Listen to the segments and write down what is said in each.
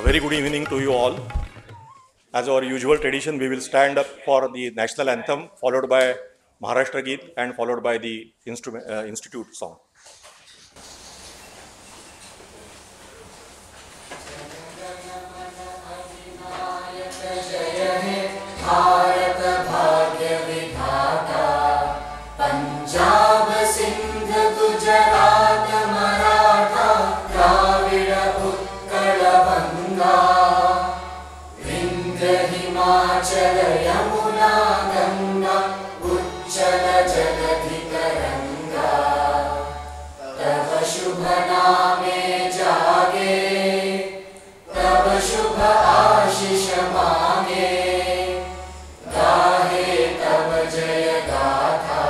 very good evening to you all. As our usual tradition, we will stand up for the national anthem, followed by Maharashtra Geet, and followed by the institute song. Bharat भाग्य विधाता पंजाब सिंध गुजरात मराठा द्राविड़ उत्कल बंगा विंध्य हिमाचल यमुना गंगा उच्चल जलधि तरंगा तव शुभ नामे जागे तव शुभ आशीष मांगे गाहे तव जय गाथा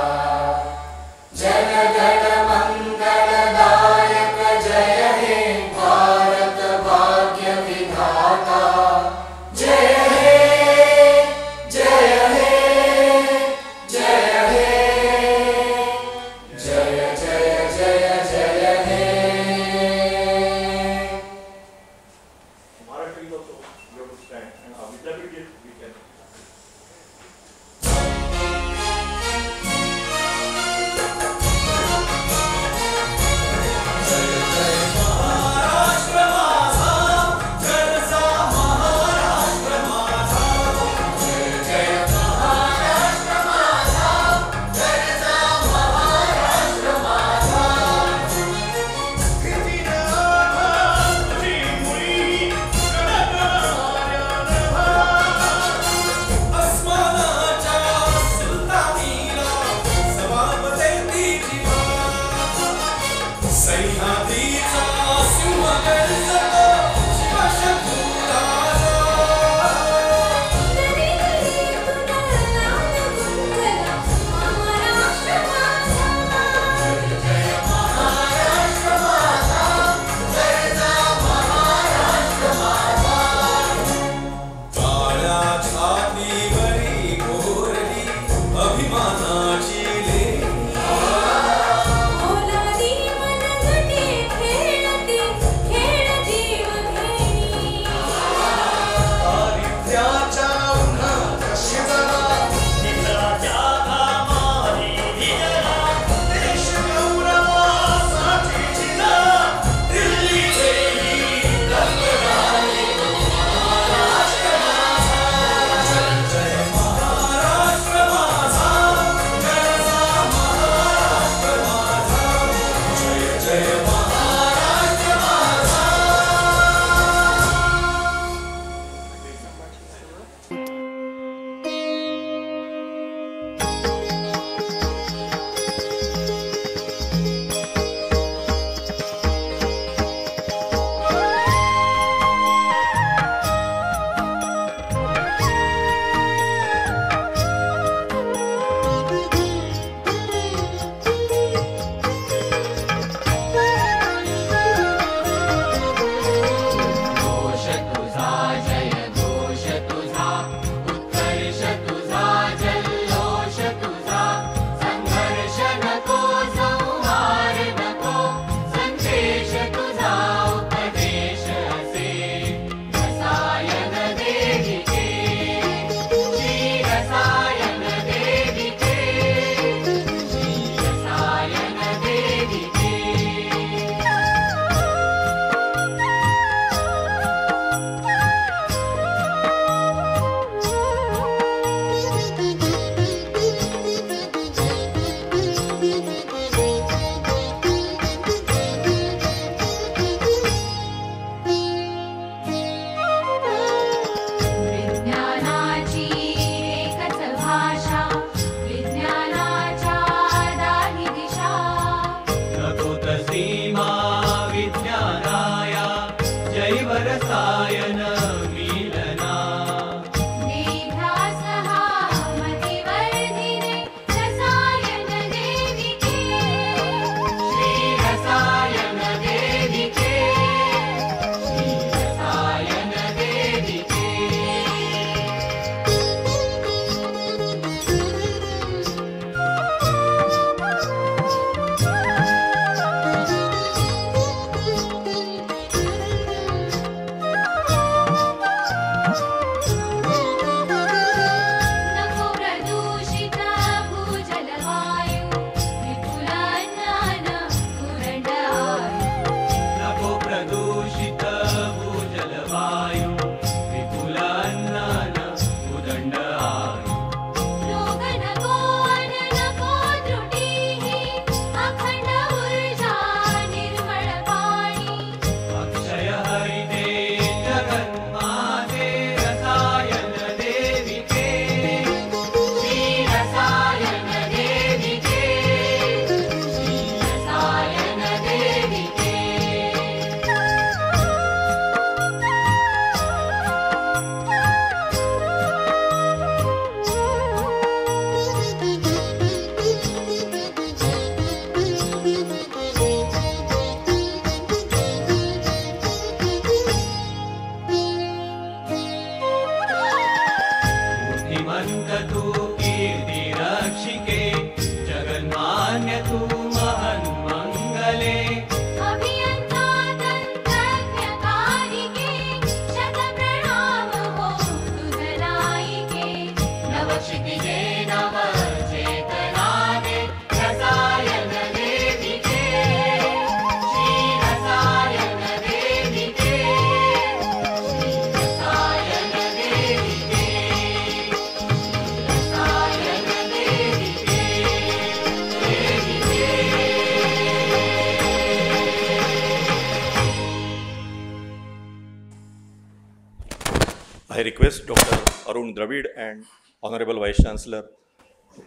I request Dr. Arun Dravid and Honorable Vice Chancellor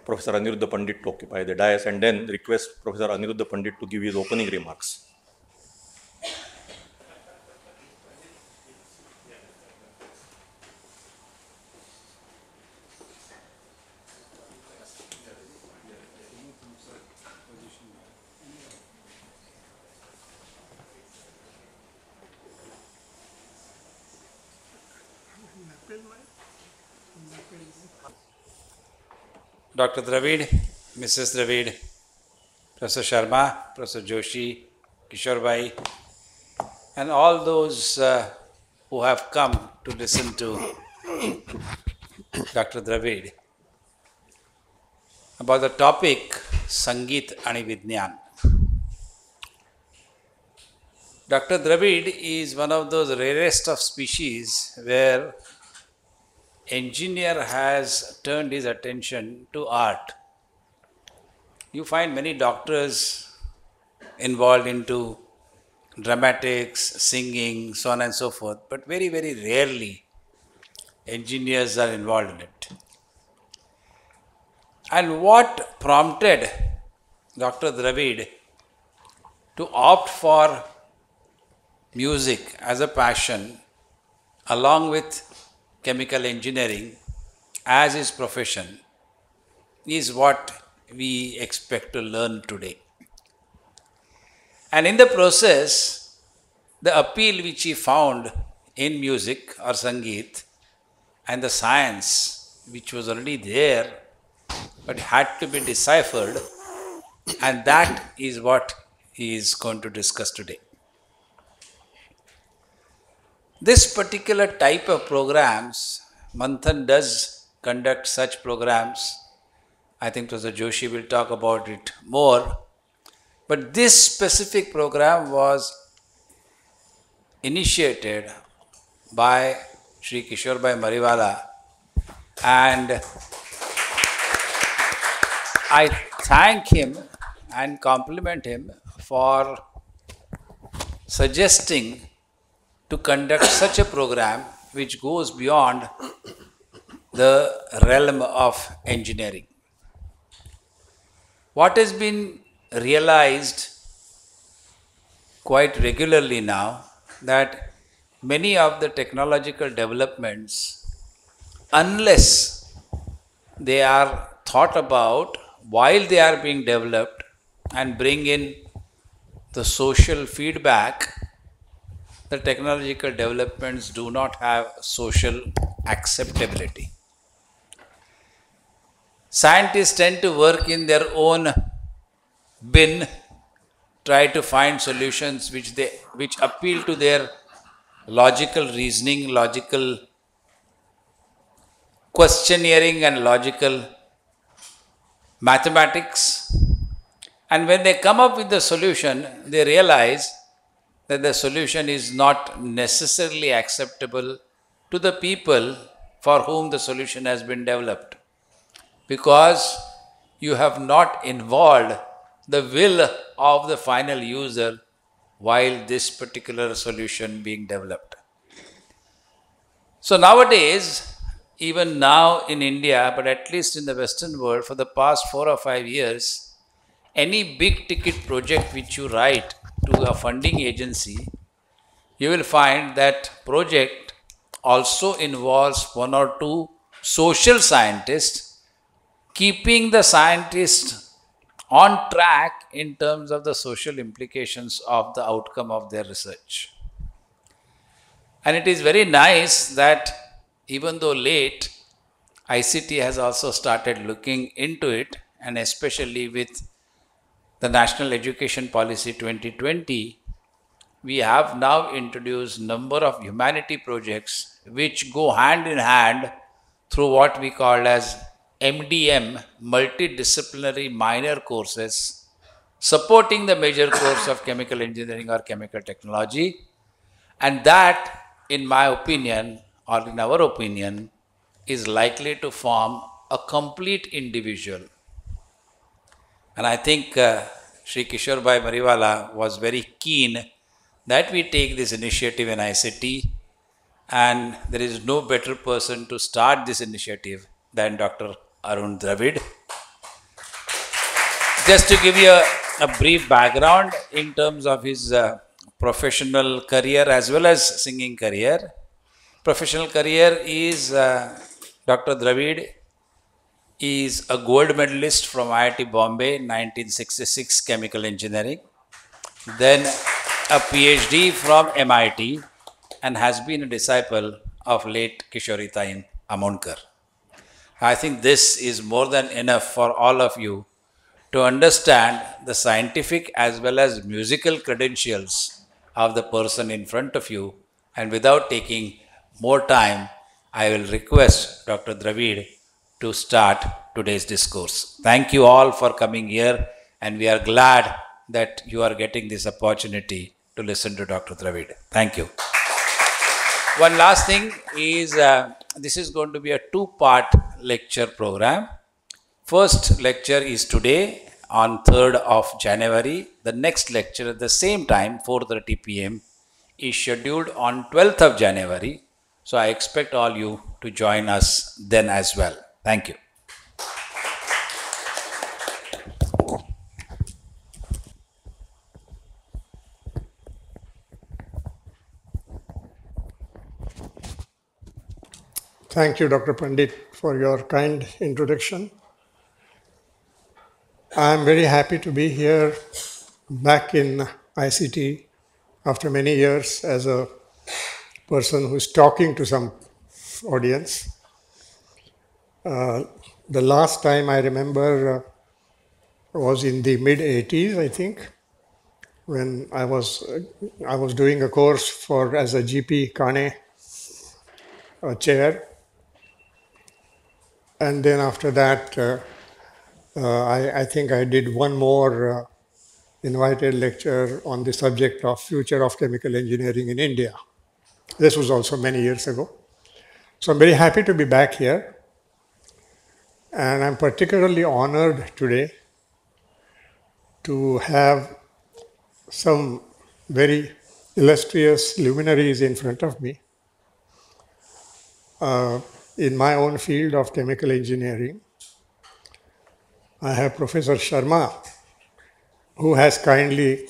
Professor Aniruddha Pandit to occupy the dais, and then request Professor Aniruddha Pandit to give his opening remarks. Dr. Dravid, Mrs. Dravid, Professor Sharma, Professor Joshi, Kishore Bhai, and all those who have come to listen to Dr. Dravid about the topic Sangeet and Vidnyan. Dr. Dravid is one of those rarest of species where engineer has turned his attention to art. You find many doctors involved into dramatics, singing, so on and so forth, but very, very rarely engineers are involved in it. And what prompted Dr. Dravid to opt for music as a passion along with chemical engineering as his profession is what we expect to learn today. And in the process, the appeal which he found in music or Sangeet and the science which was already there but had to be deciphered, and that is what he is going to discuss today. This particular type of programs, Manthan does conduct such programs. I think Professor Joshi will talk about it more. But this specific program was initiated by Sri Kishore Bhai Mariwala, and I thank him and compliment him for suggesting to conduct such a program which goes beyond the realm of engineering. What has been realized quite regularly now, that many of the technological developments, unless they are thought about while they are being developed and bring in the social feedback, the technological developments do not have social acceptability. Scientists tend to work in their own bin, try to find solutions which appeal to their logical reasoning, logical questioneering and logical mathematics. And when they come up with the solution, they realize that the solution is not necessarily acceptable to the people for whom the solution has been developed, because you have not involved the will of the final user while this particular solution being developed. So nowadays, even now in India, but at least in the Western world, for the past 4 or 5 years, any big ticket project which you write to a funding agency, you will find that project also involves 1 or 2 social scientists, keeping the scientists on track in terms of the social implications of the outcome of their research. And it is very nice that even though late, ICT has also started looking into it, and especially with the National Education Policy 2020, we have now introduced number of humanity projects which go hand in hand through what we call as MDM, multidisciplinary minor courses, supporting the major course of chemical engineering or chemical technology. And that, in my opinion, or in our opinion, is likely to form a complete individual. And I think Sri Kishore Bhai Mariwala was very keen that we take this initiative in ICT, And there is no better person to start this initiative than Dr. Arun Dravid. Just to give you a brief background in terms of his professional career as well as singing career. Professional career is Dr. Dravid is a gold medalist from IIT Bombay 1966 chemical engineering, then a PhD from MIT, and has been a disciple of late Kishorita Amonkar. I think this is more than enough for all of you to understand the scientific as well as musical credentials of the person in front of you. And without taking more time, I will request Dr. Dravid to start today's discourse. Thank you all for coming here, and we are glad that you are getting this opportunity to listen to Dr. Dravid. Thank you. One last thing is this is going to be a two-part lecture program. First lecture is today on 3rd of January. The next lecture at the same time, 4:30 p.m. is scheduled on 12th of January. So I expect all you to join us then as well. Thank you. Thank you, Dr. Pandit, for your kind introduction. I am very happy to be here back in ICT after many years as a person who is talking to some audience. The last time I remember was in the mid-80s, I think, when I was doing a course for as a GP Kane chair. And then after that, I think I did one more invited lecture on the subject of future of chemical engineering in India. This was also many years ago. So I'm very happy to be back here. And I'm particularly honored today to have some very illustrious luminaries in front of me. In my own field of chemical engineering, I have Professor Sharma, who has kindly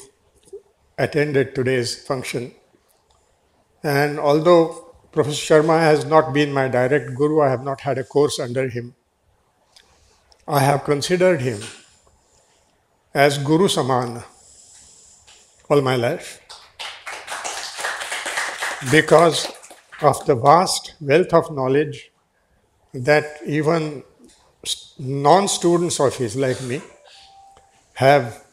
attended today's function. And although Professor Sharma has not been my direct guru, I have not had a course under him, I have considered him as Guru Saman all my life because of the vast wealth of knowledge that even non-students of his like me have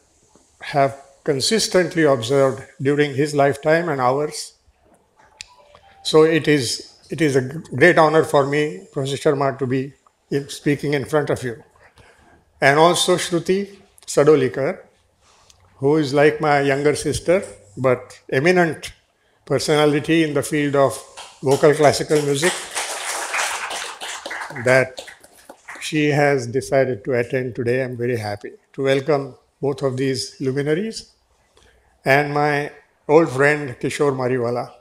consistently observed during his lifetime and ours. So it is a great honor for me, Professor Sharma, to be speaking in front of you. And also Shruti Sadolikar, who is like my younger sister, but eminent personality in the field of vocal classical music, that she has decided to attend today. I'm very happy to welcome both of these luminaries. And my old friend Kishore Mariwala.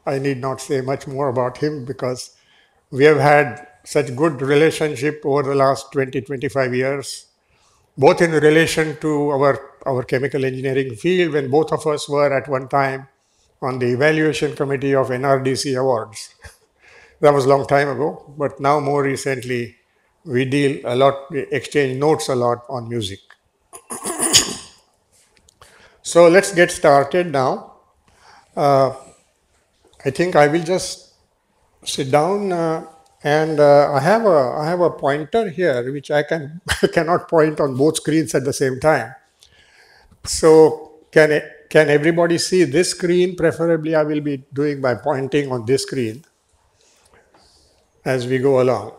I need not say much more about him because we have had such good relationship over the last 20-25 years, both in relation to our chemical engineering field, when both of us were at one time on the evaluation committee of NRDC awards. That was a long time ago, but now more recently, we deal a lot, we exchange notes a lot on music. So let's get started now. I think I will just sit down and I have a pointer here which I cannot point on both screens at the same time. So can everybody see this screen? Preferably I will be doing by pointing on this screen as we go along.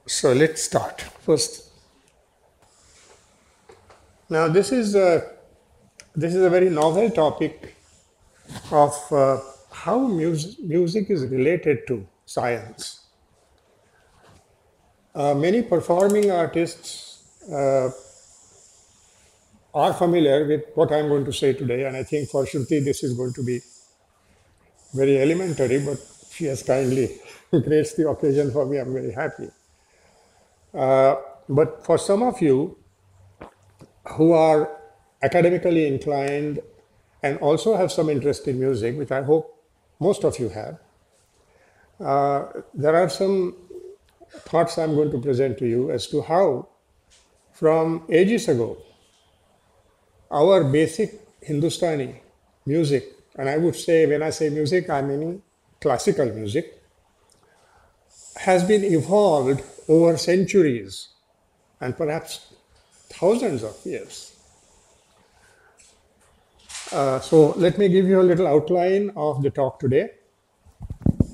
So let's start first. Now this is a very novel topic of how music is related to science. Many performing artists are familiar with what I'm going to say today, and I think for Shruti this is going to be very elementary, but she has kindly graced the occasion for me. I'm very happy. But for some of you who are academically inclined and also have some interest in music, which I hope most of you have, there are some thoughts I'm going to present to you as to how, from ages ago, our basic Hindustani music, and I would say, when I say music, I mean classical music, has been evolved over centuries and perhaps thousands of years. So let me give you a little outline of the talk today.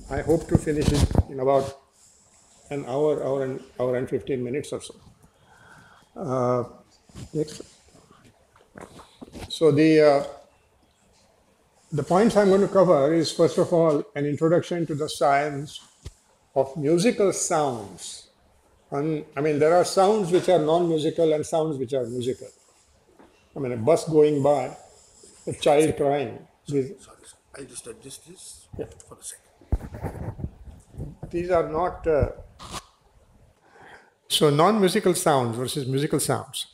I hope to finish it in about an hour and 15 minutes or so. Next. So the points I'm going to cover is, first of all, an introduction to the science of musical sounds. And, I mean, there are sounds which are non-musical and sounds which are musical. I mean, a bus going by, a child crying. Sorry, I'll just adjust this for a second. These are not... so non-musical sounds versus musical sounds.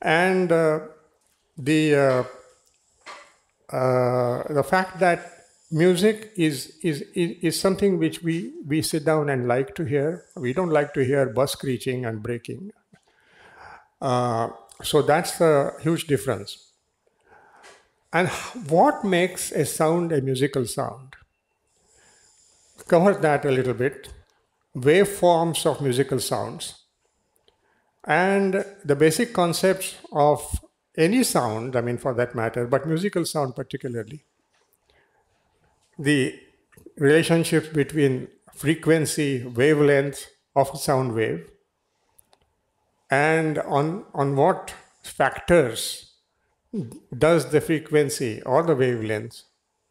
And the fact that music is something which we sit down and like to hear. We don't like to hear bus screeching and braking. So that's a huge difference. And what makes a sound a musical sound? Cover that a little bit. Waveforms of musical sounds. And the basic concepts of any sound, I mean, for that matter, but musical sound particularly. The relationship between frequency, wavelength of a sound wave, and on what factors does the frequency or the wavelength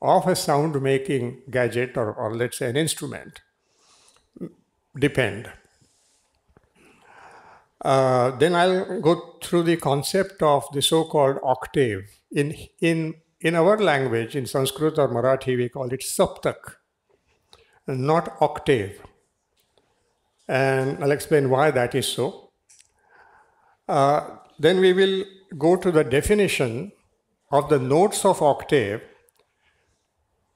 of a sound-making gadget or let's say an instrument depend. Then I'll go through the concept of the so-called octave. In our language, in Sanskrit or Marathi, we call it saptak, not octave. And I'll explain why that is so. Then we will go to the definition of the notes of octave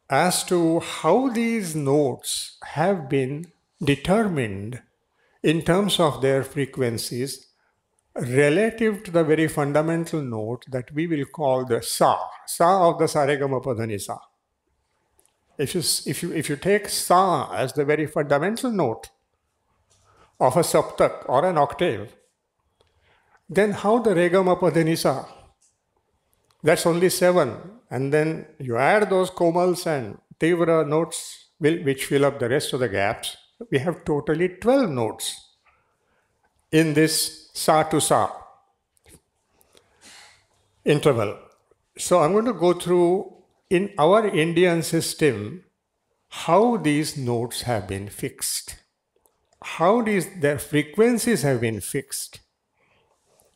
as to how these notes have been determined in terms of their frequencies relative to the very fundamental note that we will call the sa of the Saregamapadhanisa. If you take sa as the very fundamental note of a saptak or an octave, then how the Regamapadhanisa? That's only 7. And then you add those komals and tivra notes which fill up the rest of the gaps. We have totally 12 notes in this sa to sa interval. So I'm going to go through, in our Indian system, how these notes have been fixed, how their frequencies have been fixed.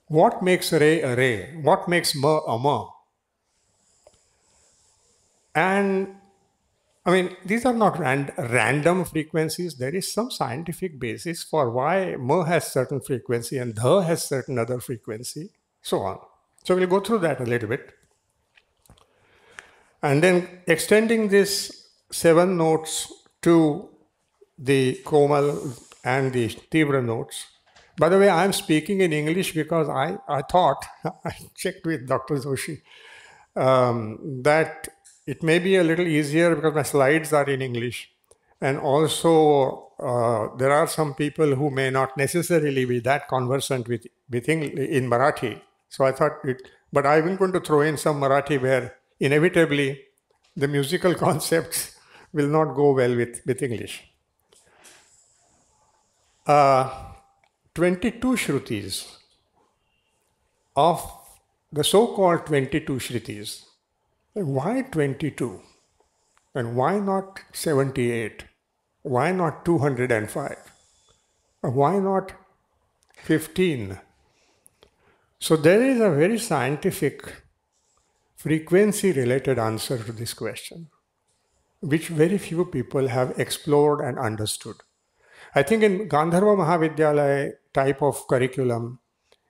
What makes re a re? What makes ma a ma? And I mean, these are not random frequencies. There is some scientific basis for why ma has certain frequency and dha has certain other frequency, so on. So we'll go through that a little bit. And then extending these 7 notes to the komal and the tivra notes. By the way, I'm speaking in English because I thought, I checked with Dr. Joshi, that it may be a little easier because my slides are in English. And also, there are some people who may not necessarily be that conversant with in Marathi. So I thought, but I'm going to throw in some Marathi where inevitably the musical concepts will not go well with English. 22 Shrutis of the so-called 22 Shrutis. Why 22? And why not 78? Why not 205? Or why not 15? So there is a very scientific frequency-related answer to this question. which very few people have explored and understood. I think in Gandharva Mahavidyalaya type of curriculum,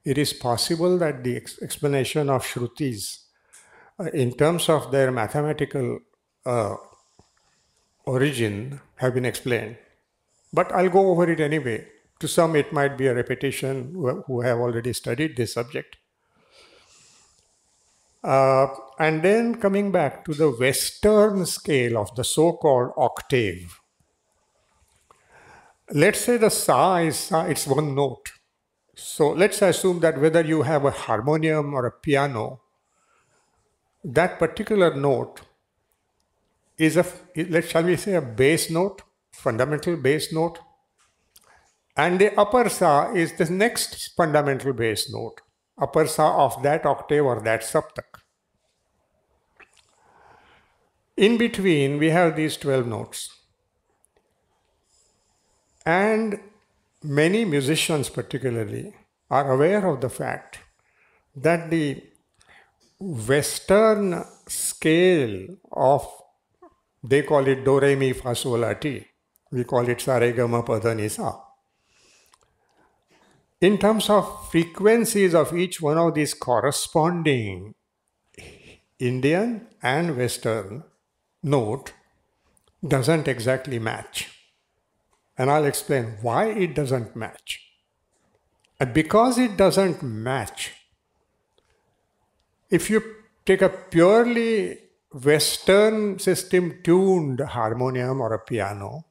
it is possible that the explanation of Shrutis in terms of their mathematical origin have been explained. But I'll go over it anyway. To some, it might be a repetition who have already studied this subject. And then coming back to the Western scale of the so-called octave. Let's say the sa is sa, it's one note. So let's assume that whether you have a harmonium or a piano, that particular note is shall we say, a bass note, fundamental bass note, and the upper sa is the next fundamental bass note, upper sa of that octave or that saptak. In between, we have these 12 notes. And many musicians particularly are aware of the fact that the Western scale of, they call it do, re, mi, fa, sol, la, ti. We call it sa, re, ga, ma, pa, dha, ni, sa. In terms of frequencies of each one of these corresponding Indian and Western note doesn't exactly match. And I'll explain why it doesn't match. And because it doesn't match, if you take a purely Western system tuned harmonium or a piano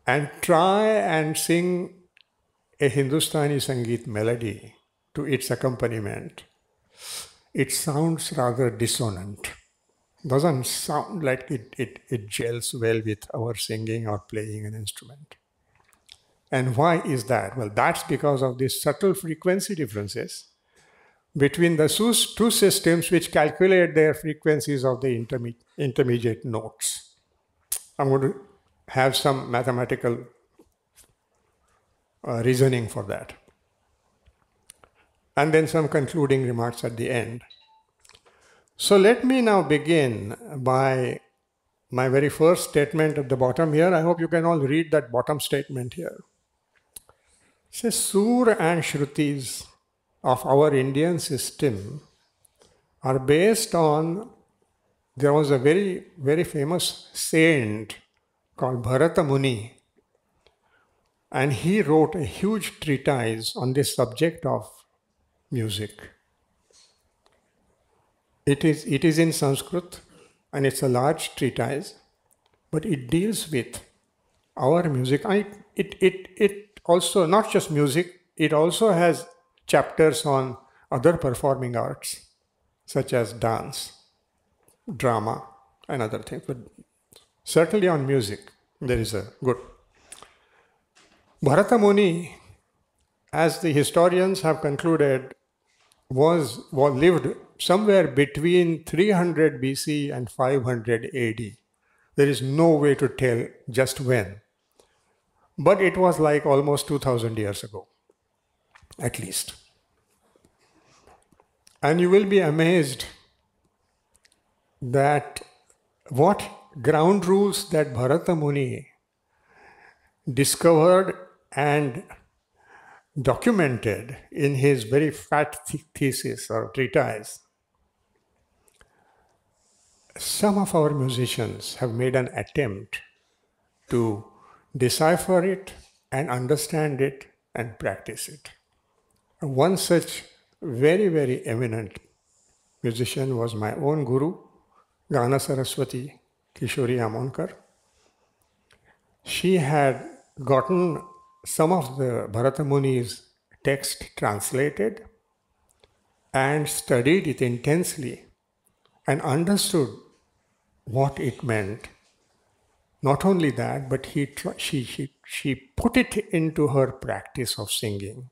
and try and sing a Hindustani Sangeet melody to its accompaniment, it sounds rather dissonant. Doesn't sound like it gels well with our singing or playing an instrument. And why is that? Well, that's because of these subtle frequency differences between the two systems which calculate their frequencies of the intermediate notes. I'm going to have some mathematical reasoning for that. And then some concluding remarks at the end. So let me now begin by my very first statement at the bottom here. I hope you can all read that bottom statement here. It says, Sur and Shrutis of our Indian system are based on, there was a very, very famous saint called Bharata Muni, and he wrote a huge treatise on this subject of music. It is in Sanskrit, and it's a large treatise, but it deals with our music. It also, not just music, it also has chapters on other performing arts, such as dance, drama, and other things. But certainly on music, there is a good. Bharata Muni, as the historians have concluded, was lived somewhere between 300 BC and 500 AD. There is no way to tell just when. But it was like almost 2000 years ago, at least. And you will be amazed that what ground rules that Bharata Muni discovered and documented in his very fat thesis or treatise. Some of our musicians have made an attempt to decipher it and understand it and practice it. One such very, very eminent musician was my own guru, Gana Saraswati Kishori Amonkar. She had gotten some of the Bharata Muni's text translated and studied it intensely and understood what it meant. Not only that, but she put it into her practice of singing.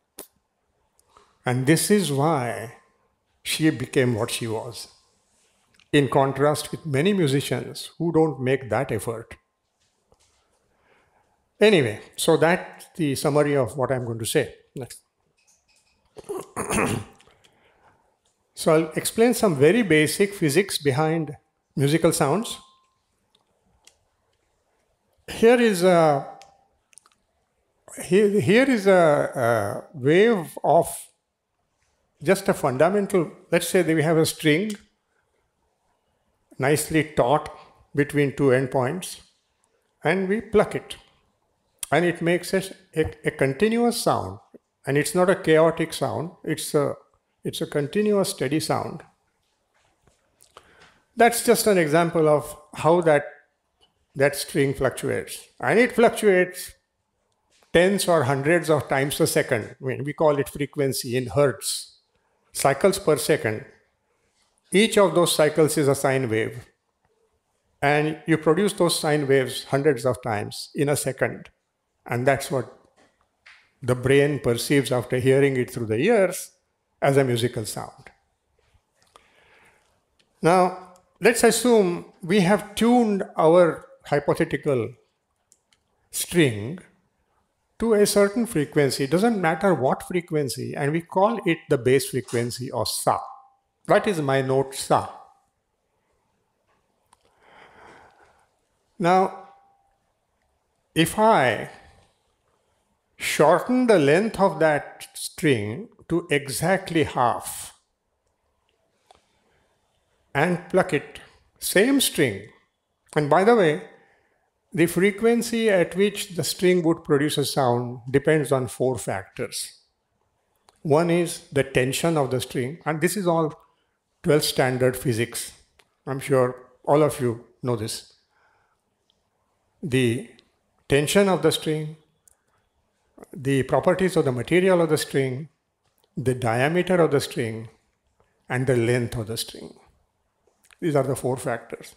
And this is why she became what she was, in contrast with many musicians who don't make that effort. Anyway, so that's the summary of what I'm going to say. Next. So I'll explain some very basic physics behind musical sounds, here is a wave of just a fundamental. Let's say that we have a string nicely taut between two endpoints, and we pluck it, and it makes a continuous sound, and it's not a chaotic sound. It's a continuous steady sound. That's just an example of how that string fluctuates, and it fluctuates tens or hundreds of times a second. I mean, we call it frequency in hertz, cycles per second. Each of those cycles is a sine wave, and you produce those sine waves hundreds of times in a second, and that's what the brain perceives after hearing it through the ears as a musical sound. Now, let's assume we have tuned our hypothetical string to a certain frequency. It doesn't matter what frequency, and we call it the base frequency or sa. That is my note sa. Now, if I shorten the length of that string to exactly half and pluck it, same string, and by the way, the frequency at which the string would produce a sound depends on 4 factors. One is the tension of the string, and this is all 12th standard physics. I'm sure all of you know this. The tension of the string, the properties of the material of the string, the diameter of the string, and the length of the string. These are the 4 factors.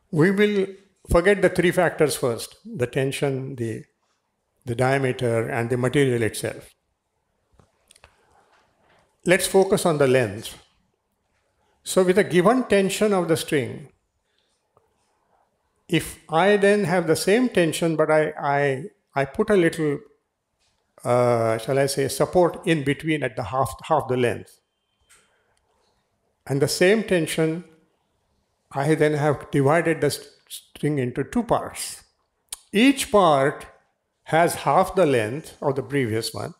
We will forget the 3 factors first: the tension, the diameter, and the material itself. Let's focus on the length. So with a given tension of the string, if I then have the same tension, but I put a little, shall I say, support in between at the half the length, and the same tension, I then have divided the string into 2 parts. Each part has half the length of the previous one,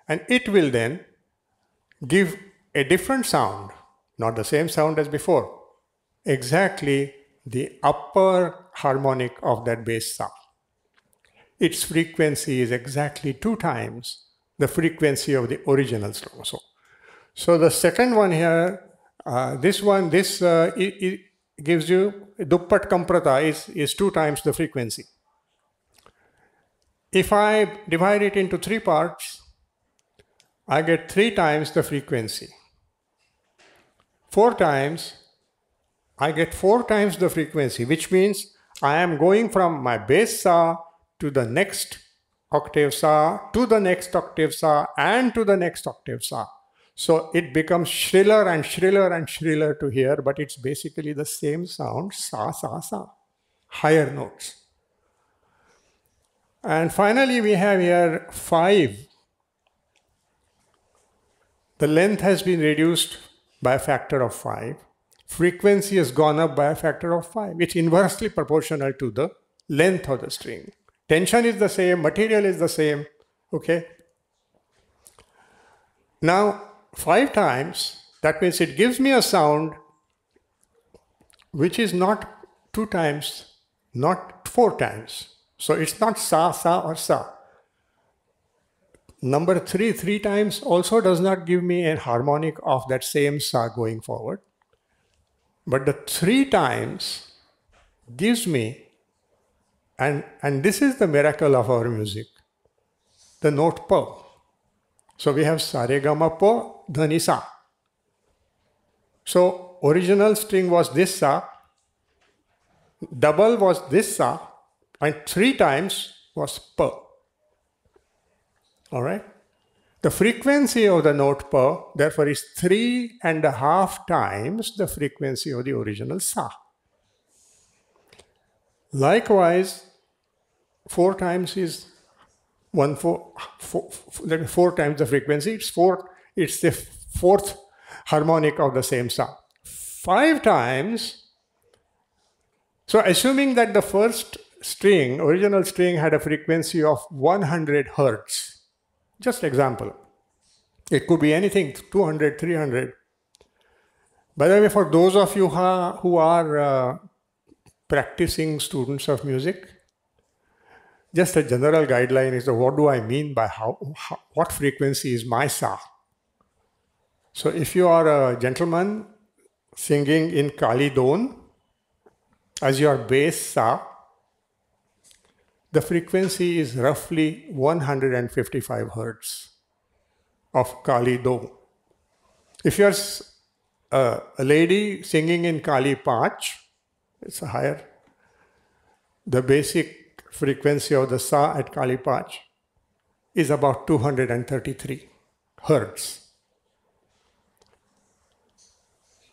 and it will then give a different sound, not the same sound as before, exactly the upper harmonic of that bass sound. Its frequency is exactly 2 times the frequency of the original song. So the second one here, it gives you duppat kamprata is 2 times the frequency. If I divide it into 3 parts, I get 3 times the frequency. 4 times, I get 4 times the frequency, which means I am going from my bass sa to the next octave sa, to the next octave sa, and to the next octave sa. So it becomes shriller and shriller and shriller to hear, but it's basically the same sound, sa, sa, sa, higher notes. And finally, we have here 5. The length has been reduced by a factor of 5. Frequency has gone up by a factor of 5. It's inversely proportional to the length of the string. Tension is the same, material is the same, okay? Now, 5 times, that means it gives me a sound which is not 2 times, not 4 times. So it's not sa, sa, or sa. Number 3 times also does not give me a harmonic of that same sa going forward. But the 3 times gives me, and this is the miracle of our music, the note pa. So we have sa re ga ma pa dhani sa. So original string was this sa, double was this sa, and 3 times was pa. All right? The frequency of the note pa, therefore, is 3.5 times the frequency of the original sa. Likewise, 4 times is 4 times the frequency. It's the 4th harmonic of the same sa. 5 times. So assuming that the first string, original string had a frequency of 100 hertz. Just example. It could be anything, 200, 300. By the way, for those of you who are practicing students of music, just a general guideline is what do I mean by what frequency is my sa? So if you are a gentleman singing in Kali Don as your bass sa, the frequency is roughly 155 hertz of Kali Do. If you're a lady singing in Kali Pach, it's a higher. The basic frequency of the sa at Kali Pach is about 233 hertz.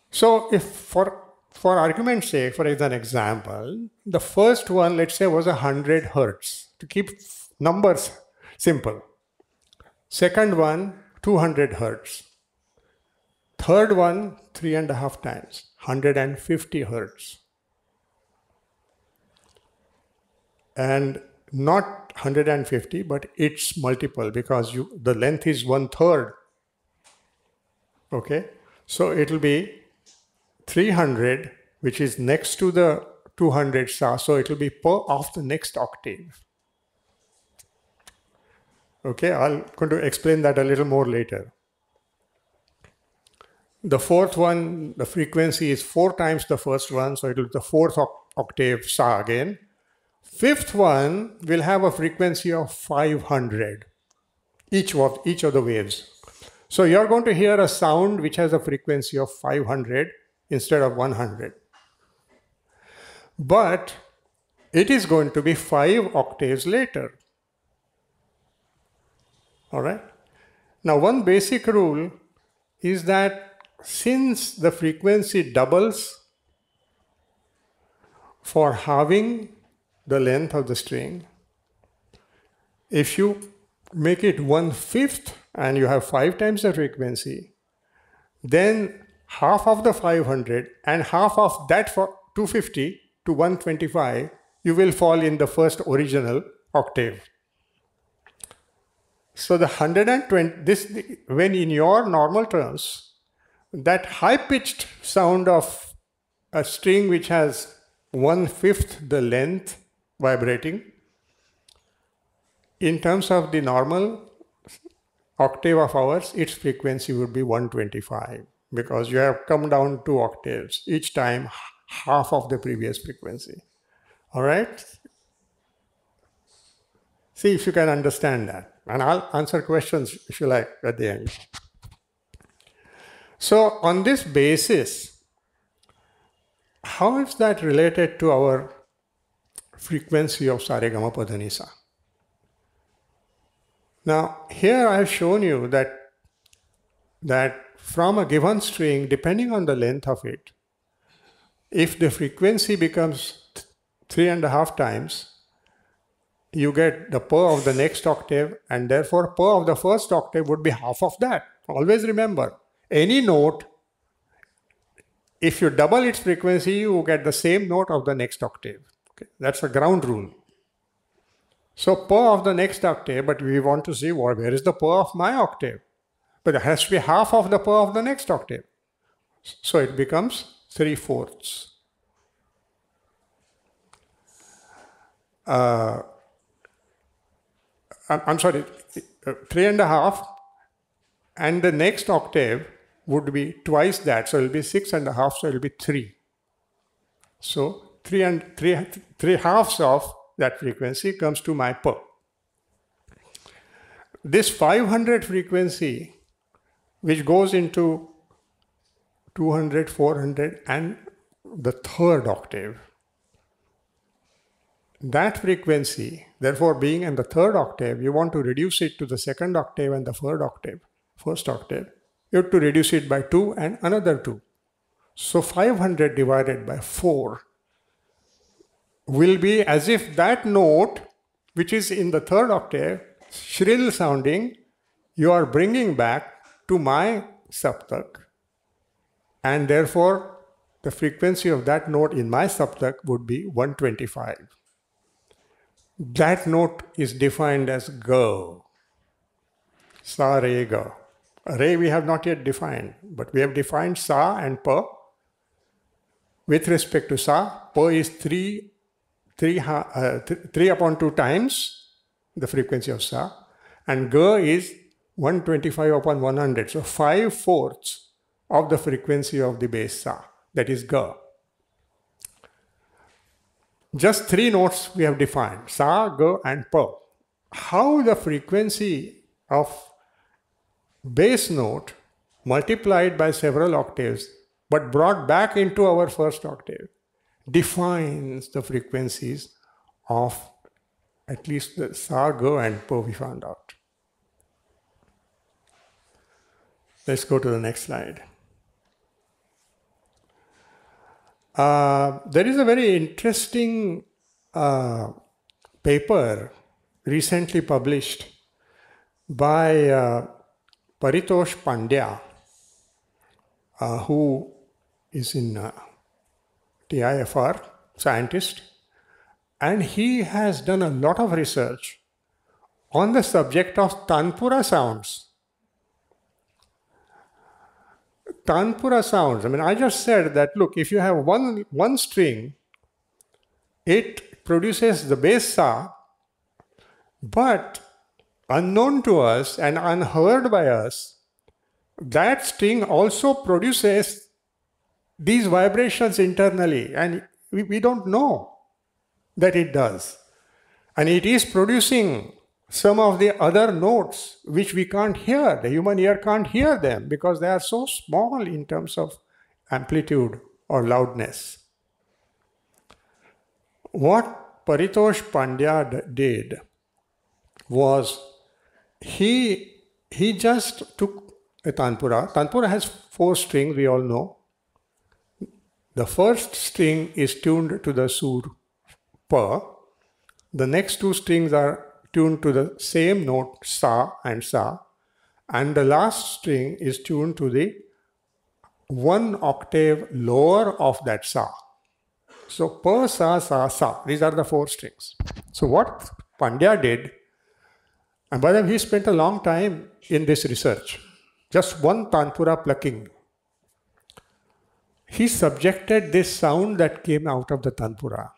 So if for argument's sake, for an example, the first one, let's say, was 100 hertz, to keep numbers simple. Second one, 200 hertz. Third one, 3.5 times, 150 hertz. And not 150, but its multiple, because the length is 1/3. Okay? So it will be 300, which is next to the 200 sa, so it will be per of the next octave. Okay, I'm going to explain that a little more later. The fourth one, the frequency is 4 times the first one, so it will be the 4th octave sa again. Fifth one will have a frequency of 500, each of the waves. So you're going to hear a sound which has a frequency of 500 instead of 100. But it is going to be 5 octaves later. All right? Now, one basic rule is that since the frequency doubles for halving the length of the string, if you make it 1/5 and you have 5 times the frequency, then half of the 500 and half of that for 250 to 125, you will fall in the first original octave. So the 120, when in your normal terms, that high-pitched sound of a string which has 1/5 the length vibrating, in terms of the normal octave of ours, its frequency would be 125, because you have come down 2 octaves, each time half of the previous frequency. All right? See if you can understand that. And I'll answer questions if you like at the end. So on this basis, how is that related to our frequency of sa re ga ma pa dha ni sa? Now, here I have shown you that from a given string, depending on the length of it, if the frequency becomes 3.5 times, you get the per of the next octave, and therefore per of the first octave would be half of that. Always remember, any note, if you double its frequency, you get the same note of the next octave. Okay? That's a ground rule. So per of the next octave, but we want to see where is the per of my octave. But it has to be half of the per of the next octave. So it becomes 3/4. I'm sorry, 3.5, and the next octave would be twice that, so it will be 6.5, so it will be 3. So 3 halves of that frequency comes to my per. This 500 frequency, which goes into 200, 400, and the third octave, that frequency, therefore being in the third octave, you want to reduce it to the second octave and the third octave, first octave. You have to reduce it by 2 and another 2. So 500 divided by 4 will be as if that note, which is in the third octave, shrill sounding, you are bringing back to my saptak. And therefore, the frequency of that note in my saptak would be 125. That note is defined as Ga. Sa, Re, Ga. Re we have not yet defined, but we have defined Sa and Pa. With respect to Sa, Pa is 3 upon 2 times the frequency of Sa, and Ga is 125 upon 100, so 5/4 of the frequency of the base Sa, that is Ga. Just 3 notes we have defined, Sa, Ga and Pa. How the frequency of base note multiplied by several octaves but brought back into our first octave defines the frequencies of at least the Sa, Ga and Pa we found out. Let's go to the next slide. There is a very interesting paper recently published by Paritosh Pandya, who is in TIFR, scientist, and he has done a lot of research on the subject of Tanpura sounds. Tanpura sounds, I mean, I just said that, look, if you have one string, it produces the base Sa, but unknown to us and unheard by us, that string also produces these vibrations internally, and we don't know that it does. And it is producing some of the other notes which we can't hear. The human ear can't hear them because they are so small in terms of amplitude or loudness. What Paritosh Pandya did was he just took a Tanpura. Tanpura has 4 strings, we all know. The first string is tuned to the Sur Pa. The next 2 strings are tuned to the same note Sa, and the last string is tuned to the 1 octave lower of that Sa. So Pa, Sa, Sa, Sa, these are the 4 strings. So what Pandya did, and by the way, he spent a long time in this research, just one Tanpura plucking. He subjected this sound that came out of the Tanpura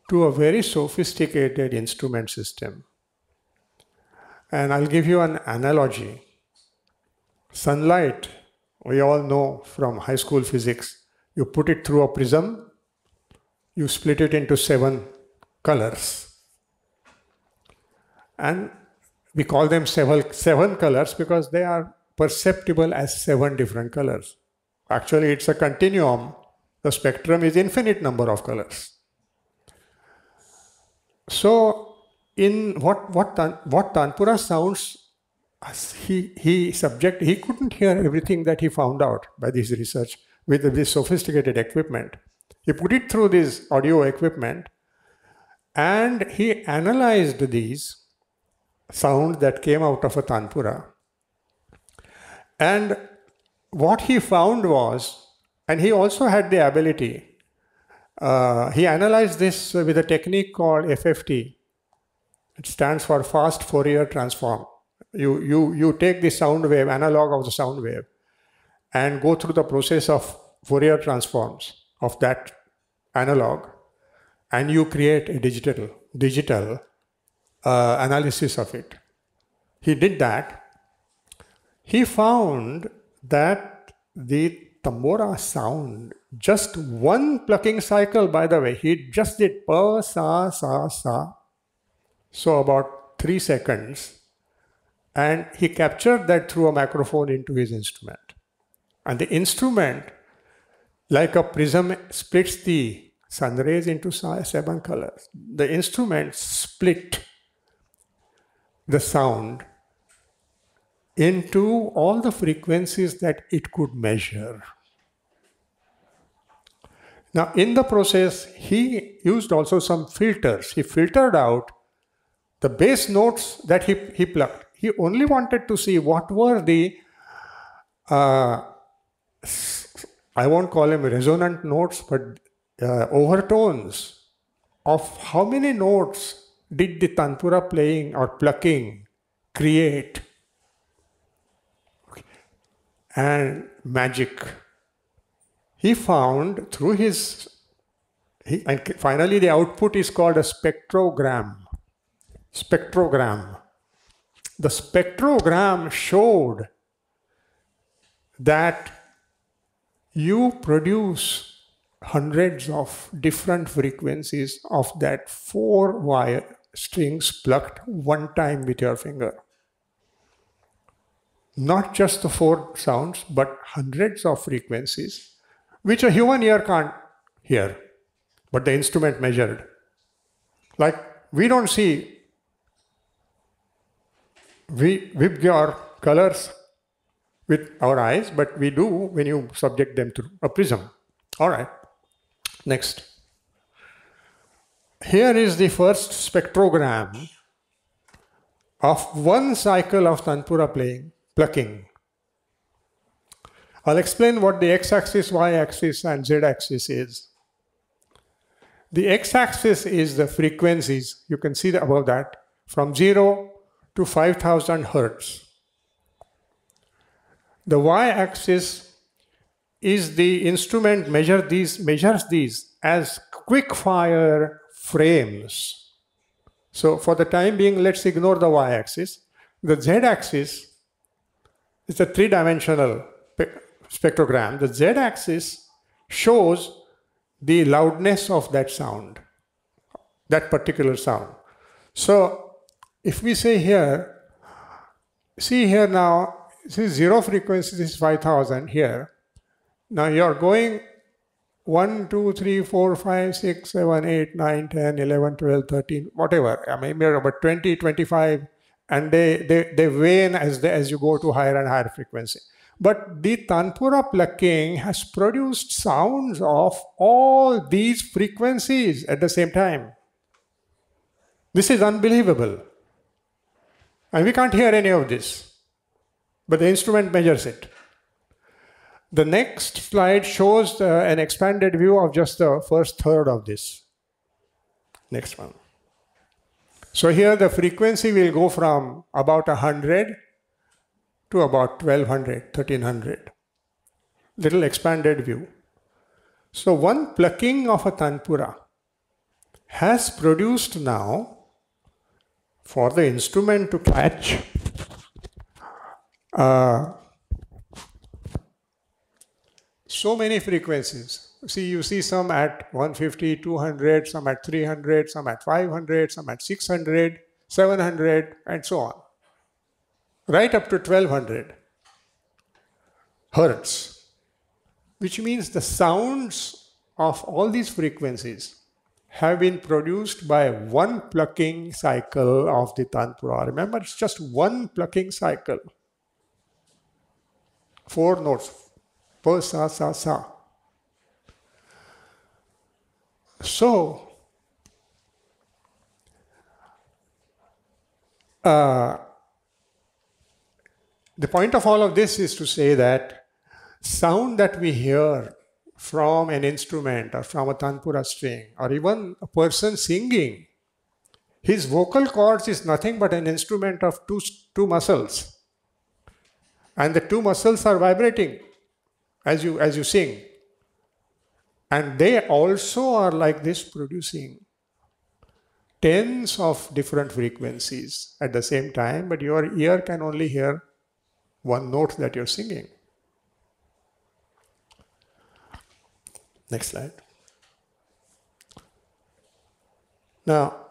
to a very sophisticated instrument system. And I'll give you an analogy. Sunlight, we all know from high school physics, you put it through a prism, you split it into 7 colors. And we call them seven colors because they are perceptible as 7 different colors. Actually, it's a continuum. The spectrum is infinite number of colors. So, in what Tanpura sounds, he couldn't hear everything that he found out by this research with this sophisticated equipment. He put it through this audio equipment and he analyzed these sounds that came out of a Tanpura. And what he found was, and he also had the ability, he analyzed this with a technique called FFT. It stands for Fast Fourier Transform. You take the sound wave, analog of the sound wave, and go through the process of Fourier transforms of that analog, and you create a digital analysis of it. He did that. He found that the tambura sound, just one plucking cycle, by the way, he just did pa, sa, sa, sa, so about 3 seconds, and he captured that through a microphone into his instrument. And the instrument, like a prism, splits the sun rays into 7 colors. The instrument split the sound into all the frequencies that it could measure. Now, in the process, he used also some filters. He filtered out the bass notes that he plucked. He only wanted to see what were the, I won't call them resonant notes, but overtones of how many notes did the tanpura playing or plucking create? And magic. He found through and finally the output is called a spectrogram. Spectrogram. The spectrogram showed that you produce hundreds of different frequencies of that 4 wire strings plucked one time with your finger. Not just the 4 sounds, but hundreds of frequencies, which a human ear can't hear, but the instrument measured. Like, we don't see your colors with our eyes, but we do when you subject them to a prism. All right, next. Here is the first spectrogram of one cycle of tanpura plucking. I'll explain what the x-axis, y-axis, and z-axis is. The x-axis is the frequencies. You can see above that, from 0 to 5,000 hertz. The y-axis is the instrument measures these as quick-fire frames. So for the time being, let's ignore the y-axis. The z-axis is a 3-dimensional spectrogram. The z-axis shows the loudness of that sound, that particular sound. So if we say here, see here now, see 0 frequency, this is 5,000 here. Now you're going 1, 2, 3, 4, 5, 6, 7, 8, 9, 10, 11, 12, 13, whatever. I mean, maybe about 20, 25, and they wane as you go to higher and higher frequency. But the tanpura plucking has produced sounds of all these frequencies at the same time. This is unbelievable. And we can't hear any of this, but the instrument measures it. The next slide shows an expanded view of just the first third of this. Next one. So here the frequency will go from about 100 to about 1200, 1300. Little expanded view. So one plucking of a tanpura has produced now, for the instrument to catch, so many frequencies. See, you see some at 150, 200, some at 300, some at 500, some at 600, 700, and so on. Right up to 1200 hertz, which means the sounds of all these frequencies have been produced by one plucking cycle of the tanpura. Remember, it's just one plucking cycle. 4 notes. Pa, sa, sa, sa. So, the point of all of this is to say that sound that we hear from an instrument or from a tanpura string or even a person singing, his vocal cords is nothing but an instrument of two muscles. And the 2 muscles are vibrating as you sing. And they also are like this, producing tens of different frequencies at the same time, but your ear can only hear one note that you're singing. Next slide. Now,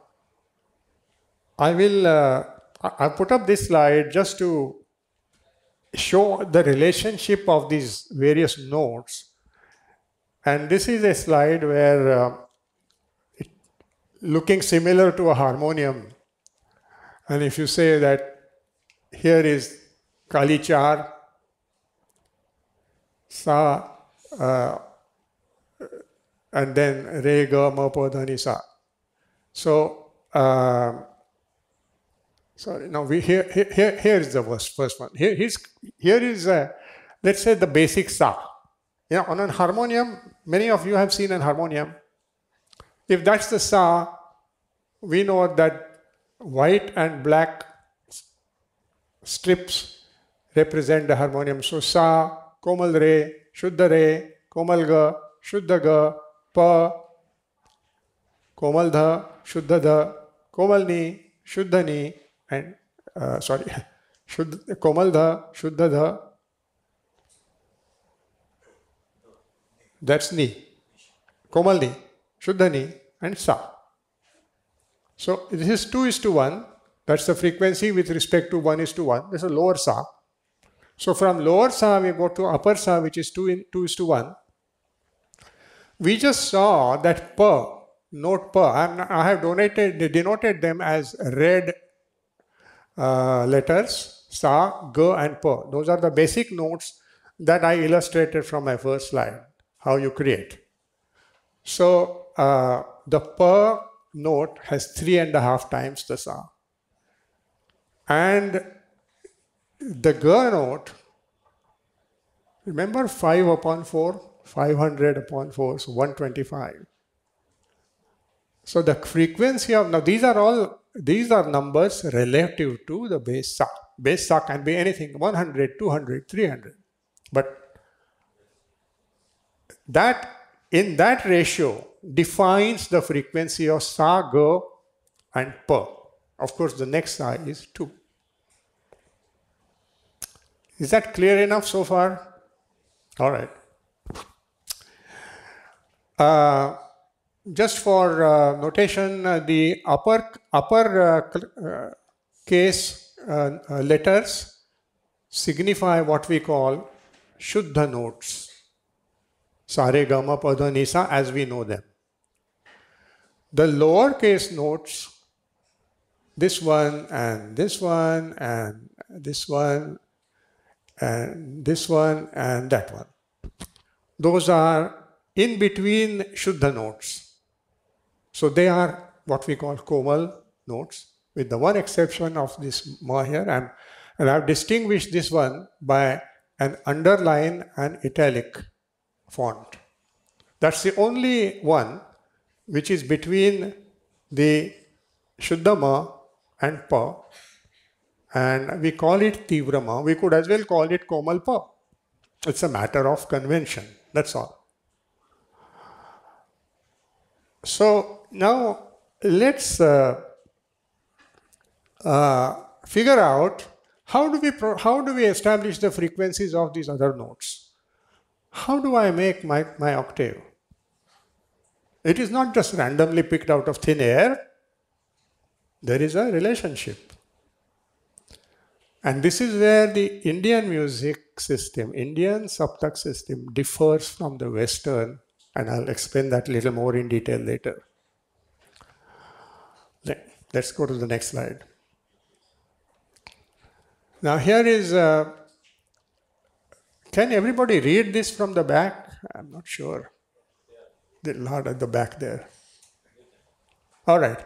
I'll put up this slide just to show the relationship of these various notes. And this is a slide where looking similar to a harmonium. And if you say that here is Kali Char, Sa, and then Re, Ga, Ma, Pa, Dha, Ni, Sa. So, sorry, now here is the first one. Here is, let's say, the basic Sa. On a harmonium, many of you have seen a harmonium. If that's the sa, we know that white and black strips represent the harmonium. So sa, komal re, shuddha re, komal ga, shuddha ga, pa, komal dha, shuddha dha, komal ni, shuddha ni, and komal dha, shuddha dha, that's ni, komal ni, shuddha ni, and sa. So this is 2:1. That's the frequency with respect to 1:1. This is a lower sa. So from lower sa we go to upper sa, which is 2:1. We just saw that pa, note pa. I have denoted them as red letters, sa, ga, and pa. Those are the basic notes that I illustrated from my first slide, how you create. So the pa note has 3.5 times the sa. And the ga note, remember 5/4? 500/4, so 125. So the frequency of, now these are numbers relative to the base sa. Base sa can be anything, 100, 200, 300. But that, in that ratio, defines the frequency of sa, ga, and pa. Of course, the next sa is 2. Is that clear enough so far? All right. Just for notation, the upper case letters signify what we call shuddha notes. Sa, re, ga, ma, pa, dha, ni, sa, as we know them. The lower case notes, this one and this one and this one and this one and that one, those are in between shuddha notes. So they are what we call komal notes, with the one exception of this ma here. And I've distinguished this one by an underline and italic font. That's the only one which is between the shuddha ma and pa, and we call it tivra ma. We could as well call it komal pa. It's a matter of convention, that's all. So now let's figure out how do we establish the frequencies of these other notes. How do I make my octave? It is not just randomly picked out of thin air. There is a relationship. And this is where the Indian music system, Indian Saptak system, differs from the Western, and I'll explain that a little more in detail later. Let's go to the next slide. Now here is, can everybody read this from the back? I'm not sure. The lot at the back there. All right.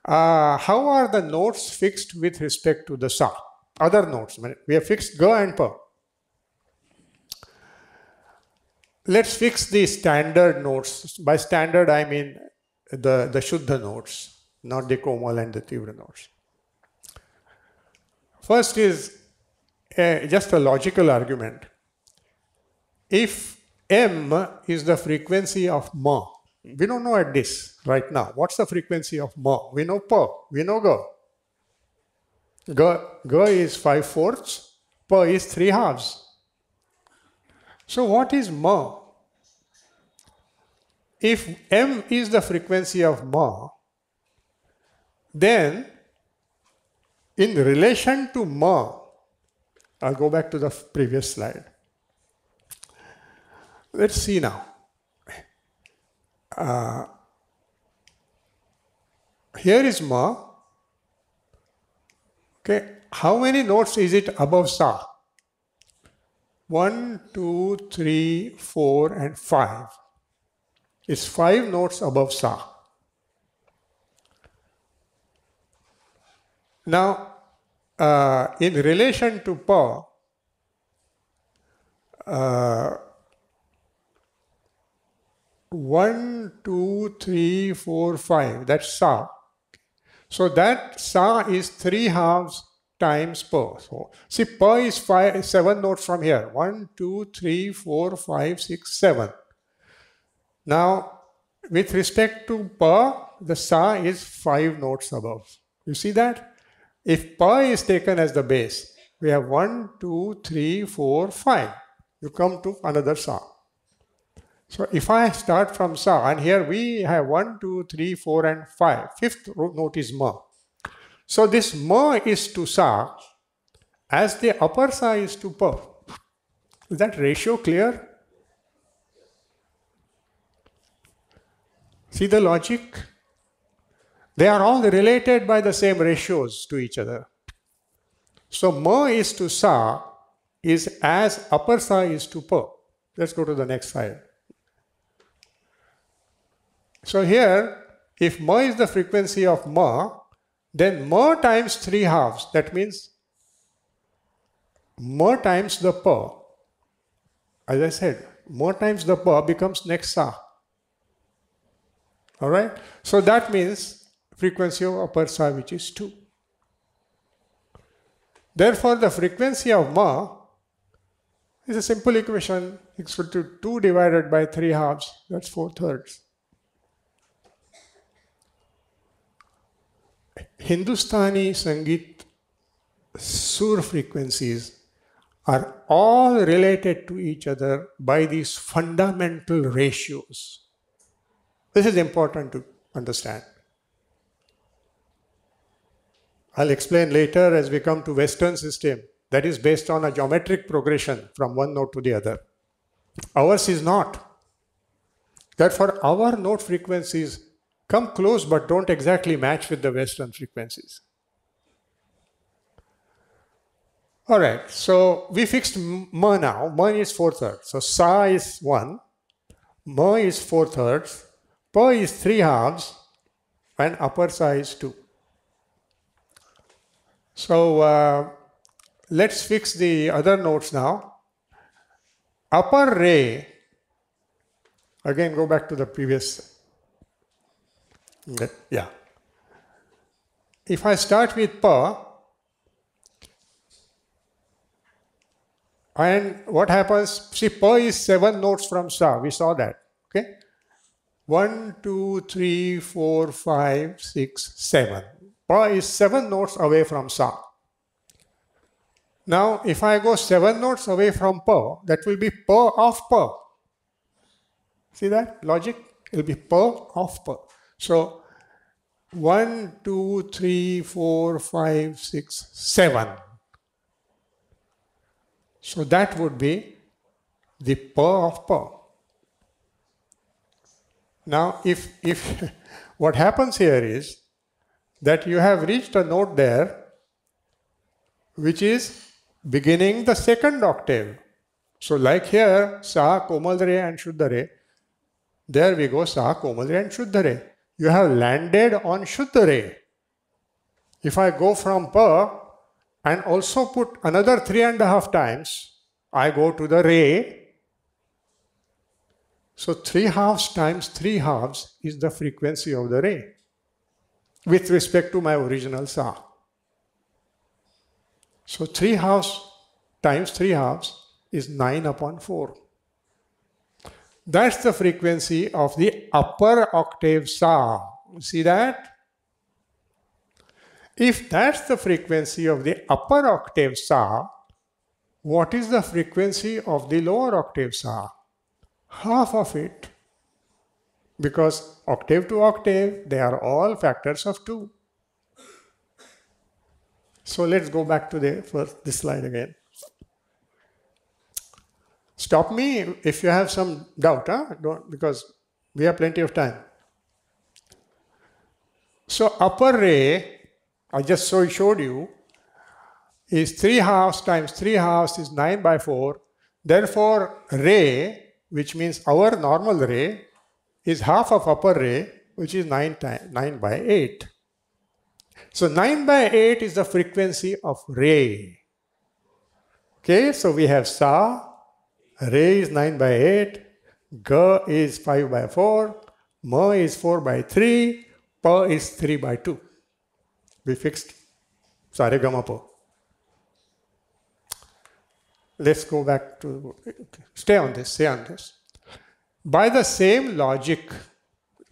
How are the notes fixed with respect to the sa? Other notes. We have fixed ga and pa. Let's fix the standard notes. By standard, I mean the shuddha notes, not the komal and the tivra notes. First is just a logical argument. If M is the frequency of ma, we don't know at this right now. What's the frequency of ma? We know pa, we know ga. Ga is 5/4, pa is 3/2. So what is ma? If M is the frequency of ma, then in relation to ma, I'll go back to the previous slide. Let's see now. Here is ma. Okay, how many notes is it above sa? 1, 2, 3, 4, and 5. It's 5 notes above sa. Now, in relation to pa, 1, 2, 3, 4, 5. That's sa. So that sa is 3 halves times pa. So see, pa is 7 notes from here. 1, 2, 3, 4, 5, 6, 7. Now, with respect to pa, the sa is 5 notes above. You see that? If pa is taken as the base, we have 1, 2, 3, 4, 5. You come to another sa. So if I start from sa, and here we have 1, 2, 3, 4, and 5. Fifth note is ma. So this ma is to sa as the upper sa is to pa. Is that ratio clear? See the logic? They are all related by the same ratios to each other. So ma is to sa is as upper sa is to pa. Let's go to the next slide. So here, if ma is the frequency of ma, then ma times 3 halves, that means ma times the pa. As I said, ma times the pa becomes next sa. All right? So that means frequency of upper sa, which is 2. Therefore, the frequency of ma is a simple equation equal to 2 divided by 3 halves. That's 4/3. Hindustani Sangeet sur frequencies are all related to each other by these fundamental ratios. This is important to understand. I'll explain later as we come to Western system that is based on a geometric progression from one note to the other. Ours is not. Therefore, our note frequencies come close but don't exactly match with the Western frequencies. All right, so we fixed ma now. Ma is 4/3. So sa is 1, ma is 4/3, pa is 3 halves, and upper sa is 2. So let's fix the other notes now. Upper re, again go back to the previous. Yeah. If I start with pa, and what happens, see, pa is 7 notes from sa, we saw that, okay? 1, 2, 3, 4, 5, 6, 7. Pa is 7 notes away from sa. Now, if I go 7 notes away from pa, that will be pa of pa. See that logic? It will be pa of pa. So, 1, 2, 3, 4, 5, 6, 7. So that would be the pa of pa. Now, if what happens here is that you have reached a note there which is beginning the second octave. So like here, sa, komal re and shuddha re. There we go, sa, komal re and shuddha re. You have landed on shuddha re. If I go from pa and also put another 3.5 times, I go to the re. So 3 halves times 3 halves is the frequency of the re with respect to my original sa. So 3 halves times 3 halves is 9/4. That's the frequency of the upper octave sa. See that? If that's the frequency of the upper octave sa, what is the frequency of the lower octave sa? Half of it. Because octave to octave, they are all factors of 2. So let's go back to this slide again. Stop me if you have some doubt, Don't, because we have plenty of time. So upper re, I just showed you, is 3 halves times 3 halves is 9/4. Therefore, re, which means our normal re, is half of upper re, which is 9/8. So 9/8 is the frequency of re. Okay, so we have sa, re is 9/8, Ga is 5 by 4, Ma is 4 by 3, Pa is 3 by 2. We fixed Sa Re Ga Ma Pa. Let's go back to, stay on this. By the same logic,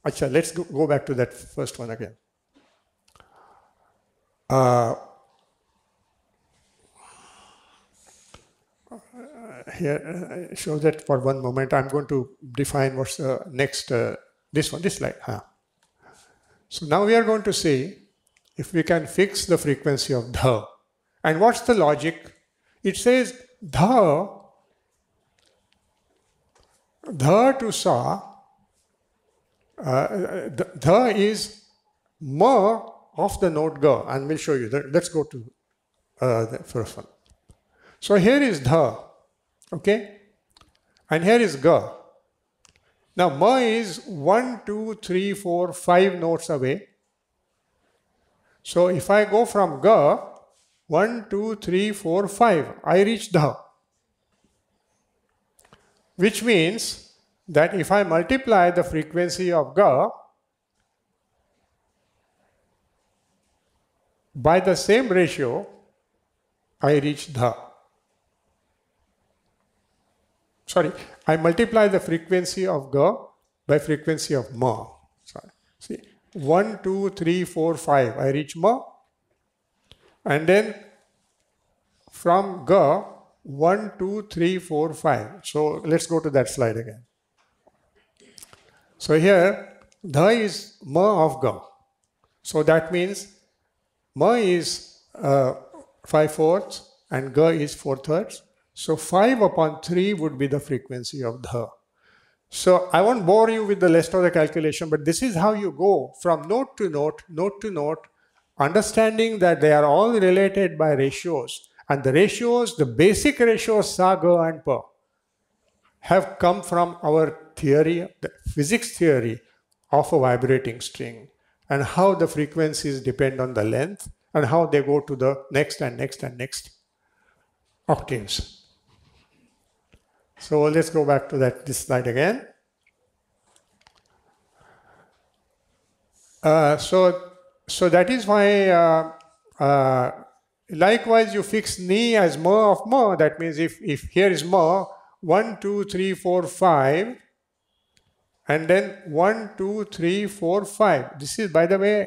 Acha, let's go back to that first one again. Here, show that for one moment. I'm going to define what's the next, this slide. So now we are going to see if we can fix the frequency of dha. And what's the logic? It says dha to sa, dha is ma of the note ga, and we'll show you that. Let's go to the first one. So here is dha, okay, and here is ga. Now ma is 1, 2, 3, 4, 5 notes away. So if I go from ga, 1, 2, 3, 4, 5, I reach dha. Which means that if I multiply the frequency of ga by the same ratio, I reach dha. Sorry, I multiply the frequency of ga by frequency of ma. Sorry. See, 1, 2, 3, 4, 5, I reach ma. And then from ga, 1, 2, 3, 4, 5. So let's go to that slide again. So here, dha is ma of ga. So that means ma is 5/4 and ga is 4/3. So 5 upon 3 would be the frequency of dha. So I won't bore you with the rest of the calculation, but this is how you go from note to note, understanding that they are all related by ratios. And the ratios, the basic ratios sa, ga and pa, have come from our theory, the physics theory of a vibrating string, and how the frequencies depend on the length and how they go to the next and next and next octaves. So let's go back to this slide again. So that is why likewise you fix ni as ma of ma. That means if here is ma, 1, 2, 3, 4, 5, and then 1, 2, 3, 4, 5. This is, by the way,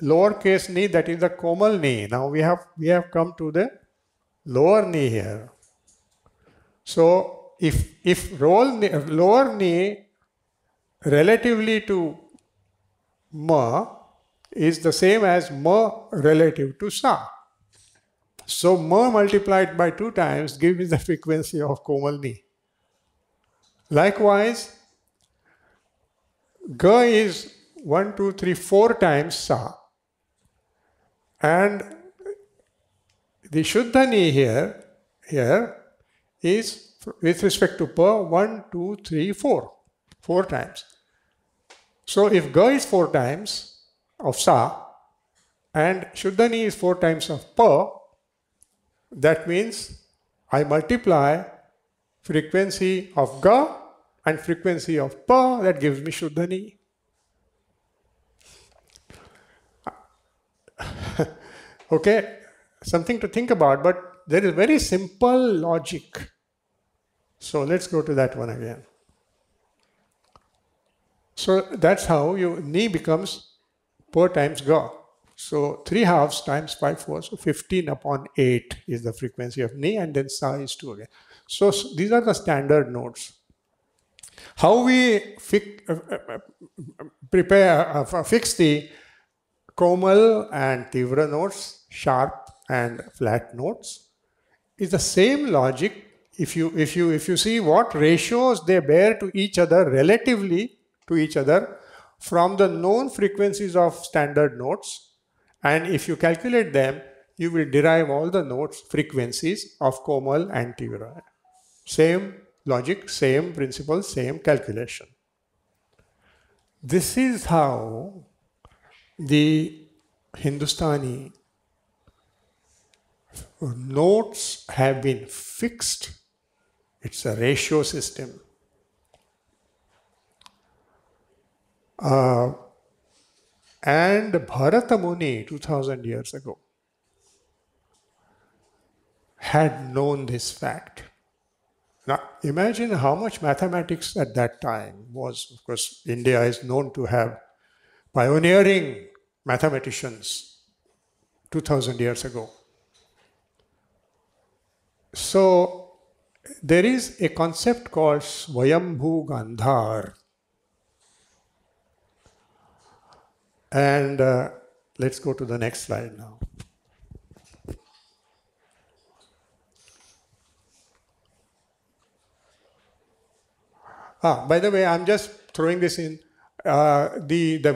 lowercase ni, that is the komal ni. Now we have come to the lower ni here. So if lower ni relatively to ma is the same as ma relative to sa. So ma multiplied by 2 times gives me the frequency of komal ni. Likewise, ga is 1, 2, 3, 4 times sa. And the shuddha ni here is with respect to pa 1, 2, 3, 4. 4 times. So if ga is 4 times of sa and shuddha ni is 4 times of pa, that means I multiply frequency of ga and frequency of pa, that gives me shuddha ni. Okay, something to think about, but there is very simple logic. So let's go to that one again. So that's how ni becomes pa times ga. So 3/2 times 5/4, so 15 upon 8 is the frequency of ni, and then sa is 2 again. So these are the standard notes. How we fix the komal and tivra notes, sharp and flat notes, is the same logic. If you see what ratios they bear to each other relatively to each other from the known frequencies of standard notes, and if you calculate them, you will derive all the notes frequencies of komal and tivra. Same logic, same principle, same calculation. This is how the Hindustani notes have been fixed. It's a ratio system. And Bharata Muni, 2000 years ago, had known this fact. Now, imagine how much mathematics at that time was. Of course, India is known to have pioneering mathematicians 2000 years ago. So, there is a concept called Swayambhu Gandhar. And let's go to the next slide now. By the way, I'm just throwing this in. The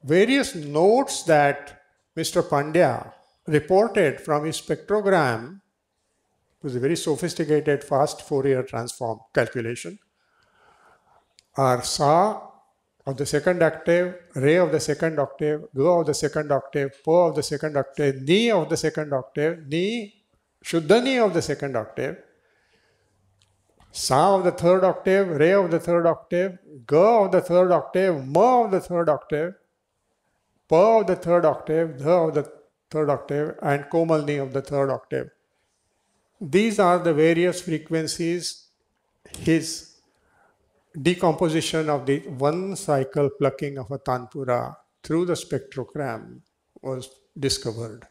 various notes that Mr. Pandya reported from his spectrogram, it was a very sophisticated, fast Fourier transform calculation, are Sa of the second octave, Re of the second octave, Ga of the second octave, Pa of the second octave, Ni of the second octave, Ni, Shuddhani of the second octave, Sa of the third octave, Re of the third octave, Ga of the third octave, Ma of the third octave, Pa of the third octave, Dha of the third octave, and Komalni of the third octave. These are the various frequencies his decomposition of the one cycle plucking of a tanpura through the spectrogram was discovered.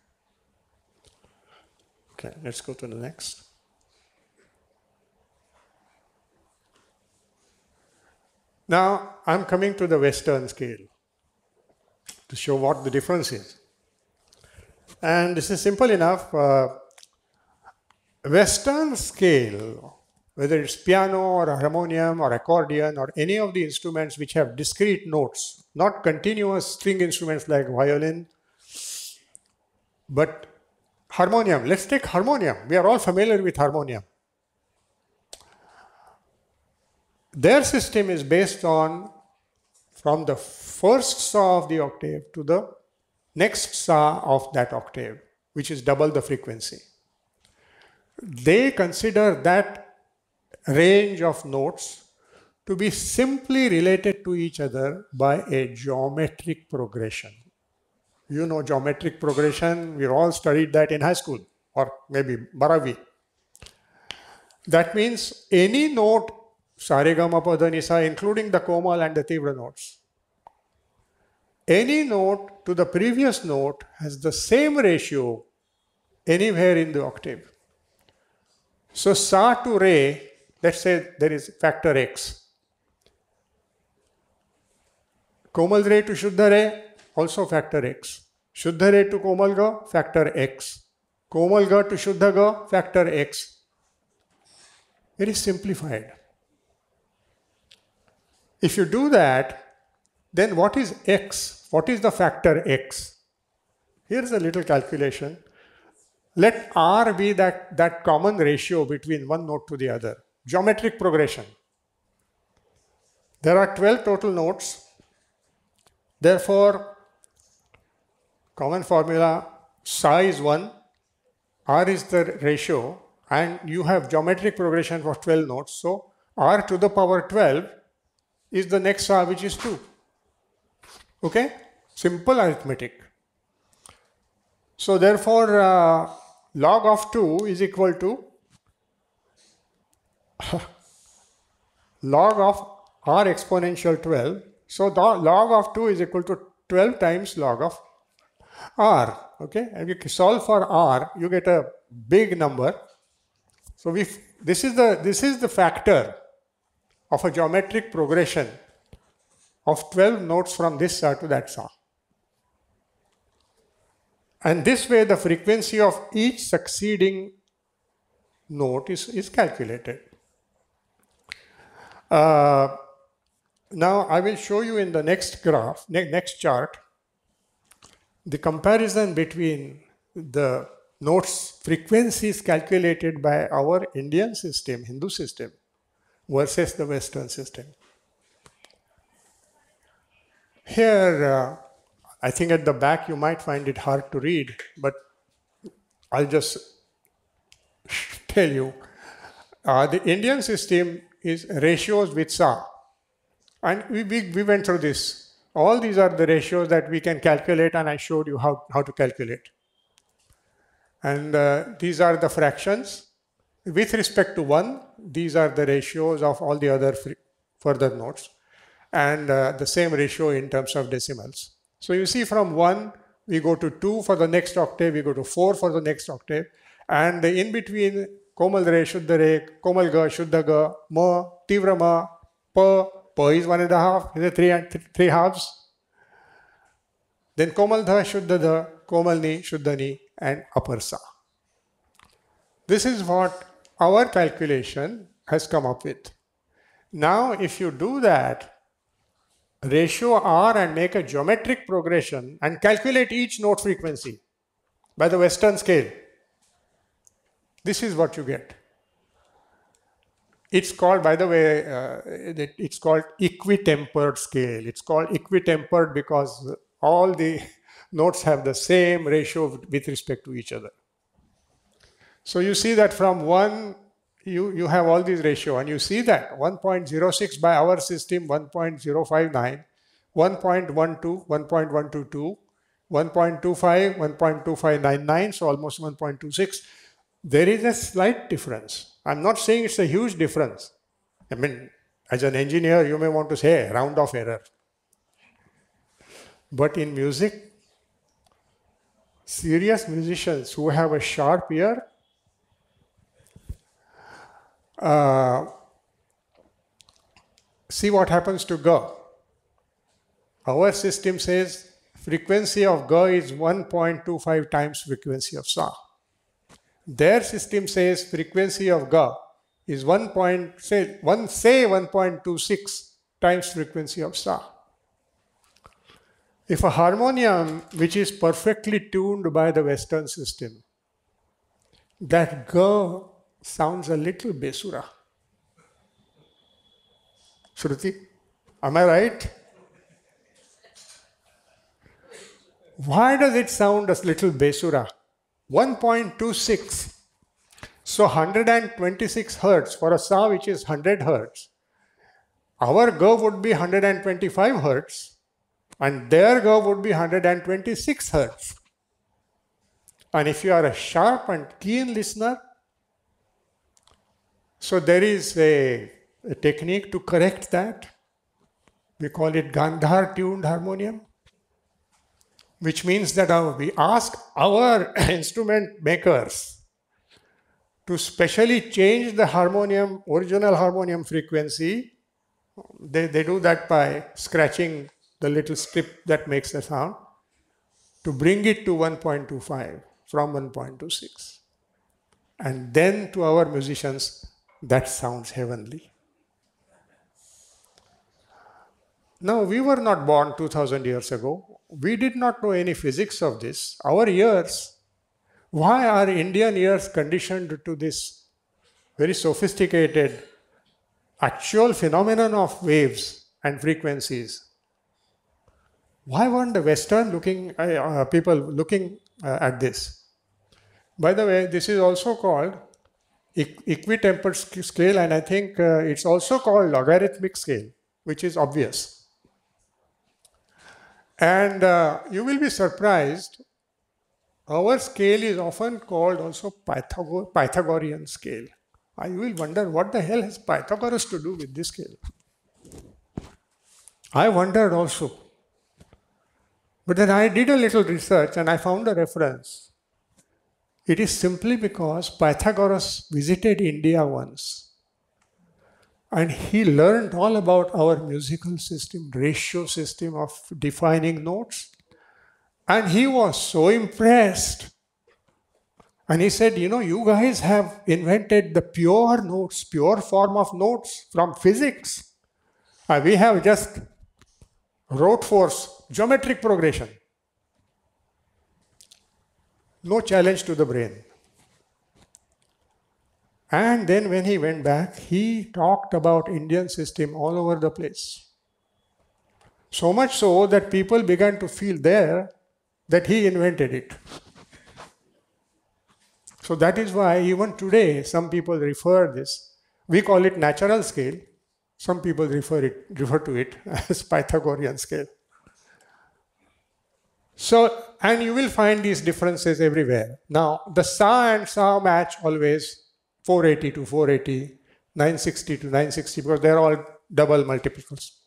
Okay, let's go to the next. Now, I'm coming to the Western scale to show what the difference is. And this is simple enough. Western scale, whether it's piano or a harmonium or accordion or any of the instruments which have discrete notes, not continuous string instruments like violin, but harmonium. Let's take harmonium. We are all familiar with harmonium. Their system is based on from the first sa of the octave to the next sa of that octave, which is double the frequency. They consider that range of notes to be simply related to each other by a geometric progression. You know geometric progression, we all studied that in high school or maybe Baravi. That means any note, sa re ga ma pa dha ni sa, including the komal and the tivra notes, any note to the previous note has the same ratio anywhere in the octave. So sa to re, let's say there is factor x. Komal re to Shuddha re, also factor x. Shuddha re to Komal ga, factor x. Komal ga to Shuddha ga, factor x. Very simplified. If you do that, then what is x? What is the factor x? Here's a little calculation. Let R be that common ratio between one note to the other. Geometric progression. There are 12 total notes. Therefore, common formula, sa is 1, R is the ratio, and you have geometric progression for 12 notes. So, R to the power 12 is the next sa, which is 2. Okay? Simple arithmetic. So, therefore, log of 2 is equal to log of R exponential 12. So, the log of 2 is equal to 12 times log of R. Okay? And you solve for R, you get a big number. So, this is the factor of a geometric progression of 12 notes from this sa to that sa. And this way the frequency of each succeeding note is calculated. Now I will show you in the next graph, next chart, the comparison between the notes frequencies calculated by our Indian system, Hindu system, versus the Western system. Here, I think at the back you might find it hard to read, but I'll just tell you. The Indian system is ratios with sa. And we went through this. All these are the ratios that we can calculate, and I showed you how to calculate. And these are the fractions. With respect to 1, these are the ratios of all the other further notes. And the same ratio in terms of decimals. So you see from 1, we go to 2 for the next octave, we go to 4 for the next octave. And in between, Komal Re, Shuddha Re, Komal Ga, Shuddha Ga, Ma, Tivra Ma, Pa is 1.5, is 3 halves. Then Komal Dha, Shuddha Dha, Komal Ni, Shuddha Ni, and Upper Sa. This is what our calculation has come up with. Now, if you do that, ratio R and make a geometric progression and calculate each note frequency by the Western scale, this is what you get. It's called, by the way, it's called equitempered scale. It's called equitempered because all the notes have the same ratio with respect to each other. So you see that from 1, you have all these ratio, and you see that 1.06 by our system, 1.059, 1.12, 1.122, 1.25, 1.2599, so almost 1.26. There is a slight difference. I'm not saying it's a huge difference. I mean, as an engineer, you may want to say, hey, round off error. But in music, serious musicians who have a sharp ear, see what happens to Ga. Our system says frequency of Ga is 1.25 times frequency of Sa. Their system says frequency of Ga is 1.26 times frequency of Sa. If a harmonium which is perfectly tuned by the Western system, that Ga sounds a little besura. Shruti, am I right? Why does it sound a little besura? 1.26. So 126 hertz for a Sa which is 100 hertz. Our Ga would be 125 hertz and their Ga would be 126 hertz. And if you are a sharp and keen listener, so there is a technique to correct that. We call it Gandhar tuned harmonium, which means that we ask our instrument makers to specially change the harmonium, original harmonium frequency. They do that by scratching the little strip that makes the sound to bring it to 1.25 from 1.26. And then to our musicians, that sounds heavenly. Now, we were not born 2000 years ago. We did not know any physics of this. Our ears, why are Indian ears conditioned to this very sophisticated actual phenomenon of waves and frequencies? Why weren't the Western people looking at this? By the way, this is also called equitempered scale, and I think it's also called logarithmic scale, which is obvious. And you will be surprised, our scale is often called also Pythagorean scale. You will wonder, what the hell has Pythagoras to do with this scale? I wondered also. But then I did a little research and I found a reference. It is simply because Pythagoras visited India once and he learned all about our musical system, ratio system of defining notes. And he was so impressed. And he said, you know, you guys have invented the pure notes, pure form of notes from physics. We have just rote force, geometric progression. No challenge to the brain. And then when he went back, he talked about Indian system all over the place. So much so that people began to feel there that he invented it. So that is why even today some people refer this. We call it natural scale. Some people refer to it as Pythagorean scale. So, and you will find these differences everywhere. Now, the sa and sa match always 480 to 480, 960 to 960, because they're all double multiples.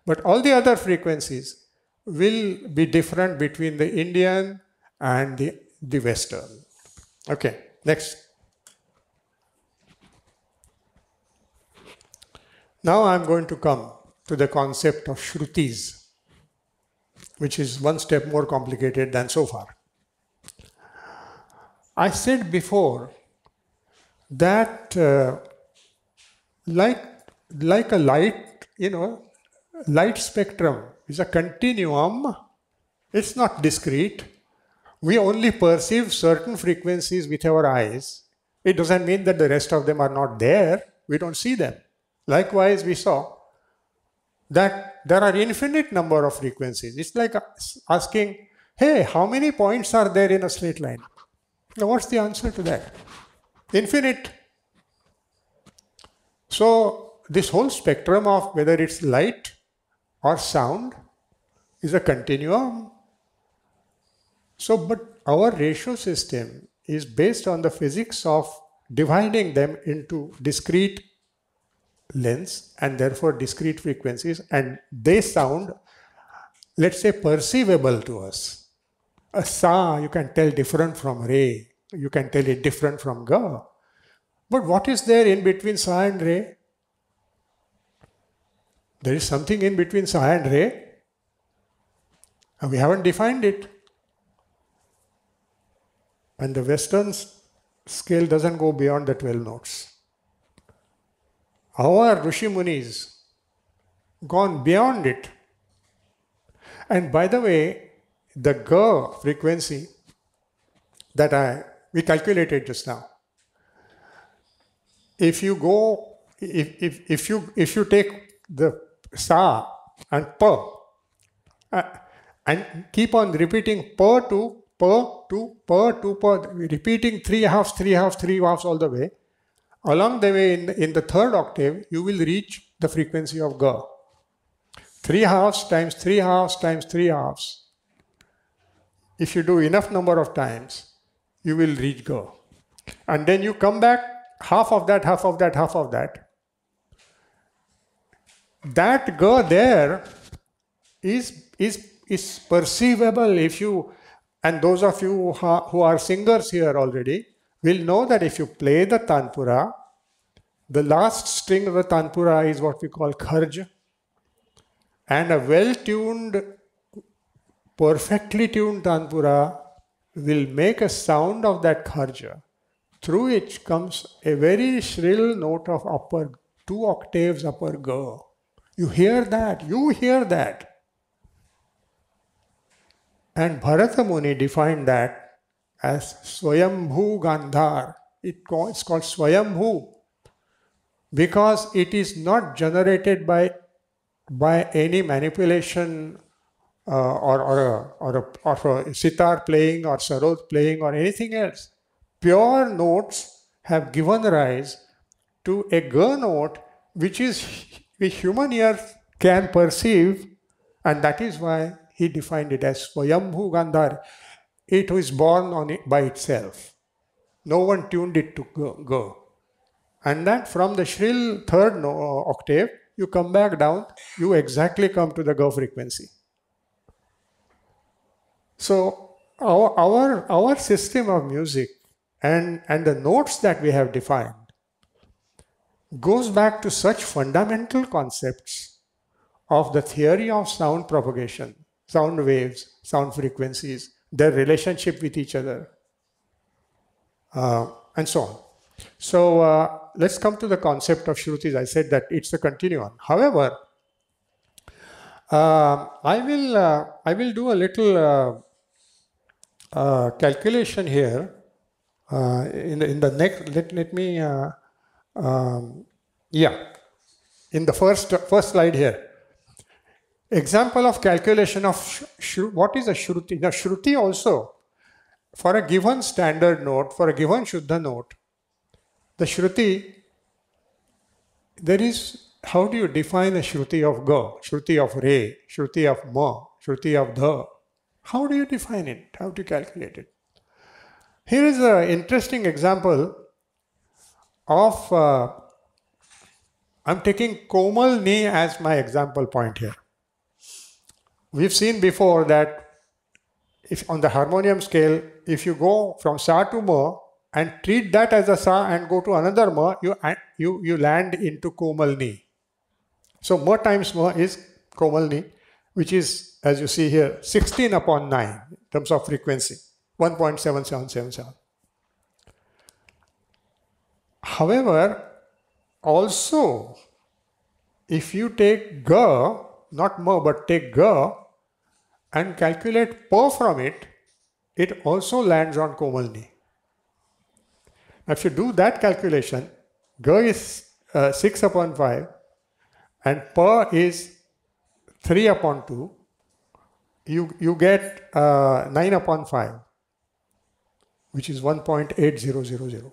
But all the other frequencies will be different between the Indian and the Western. Okay, next. Now I'm going to come to the concept of Shrutis, which is one step more complicated than so far. I said before that like a light, light spectrum is a continuum. It's not discrete. We only perceive certain frequencies with our eyes. It doesn't mean that the rest of them are not there. We don't see them. Likewise, we saw that there are infinite number of frequencies. It's like asking, hey, how many points are there in a straight line? Now, what's the answer to that? Infinite. So, this whole spectrum of whether it's light or sound is a continuum. So, but our ratio system is based on the physics of dividing them into discrete lengths and therefore discrete frequencies, and they sound, let's say, perceivable to us. A sa you can tell different from re, you can tell it different from ga. But what is there in between sa and re? There is something in between sa and re, and we haven't defined it. And the Western scale doesn't go beyond the 12 notes. Our Rishi Munis gone beyond it. And by the way, the ga frequency that we calculated just now, if you take the sa and pa and keep on repeating pa to pa to pa to pa, repeating 3 halves, 3 halves, 3 halves all the way, along the way in the third octave, you will reach the frequency of ga. 3 halves times 3 halves times 3 halves. If you do enough number of times, you will reach ga. And then you come back, half of that, half of that, half of that. That ga there is perceivable if you, and those of you who are singers here already, will know that if you play the tanpura, the last string of the tanpura is what we call kharj, and a well-tuned, perfectly tuned tanpura will make a sound of that kharja, through which comes a very shrill note of upper, 2 octaves upper ga. You hear that, And Bharata Muni defined that as Swayambhu Gandhar. It's called Swayambhu because it is not generated by any manipulation or a sitar playing or sarod playing or anything else. Pure notes have given rise to a ga note which human ear can perceive, and that is why he defined it as Swayambhu Gandhar. It was born by itself. No one tuned it to go. And that from the shrill third octave, you come back down, you exactly come to the ga frequency. So our system of music and the notes that we have defined goes back to such fundamental concepts of the theory of sound propagation, sound waves, sound frequencies, their relationship with each other, and so on. So let's come to the concept of Shrutis. I said that it's a continuum. However, I will do a little calculation here. In the next, let me in the first slide here. Example of calculation of what is a Shruti. Now, Shruti also, for a given standard note, for a given Shuddha note, the Shruti, there is how do you define a Shruti of Ga, Shruti of Re, Shruti of Ma, Shruti of Dha? How do you define it? How do you calculate it? Here is an interesting example of, I'm taking Komal Ni as my example point here. We've seen before that if on the harmonium scale, if you go from Sa to Ma and treat that as a Sa and go to another Ma, you land into Komal Ni. So Ma times Ma is Komal Ni, which is, as you see here, 16 upon 9 in terms of frequency, 1.7777. However, also, if you take Ga, not Ma, but take Ga and calculate Pa from it, it also lands on Komal Ni. Now, if you do that calculation, Ga is 6 upon 5 and Pa is 3 upon 2, you get 9 upon 5, which is 1.8000.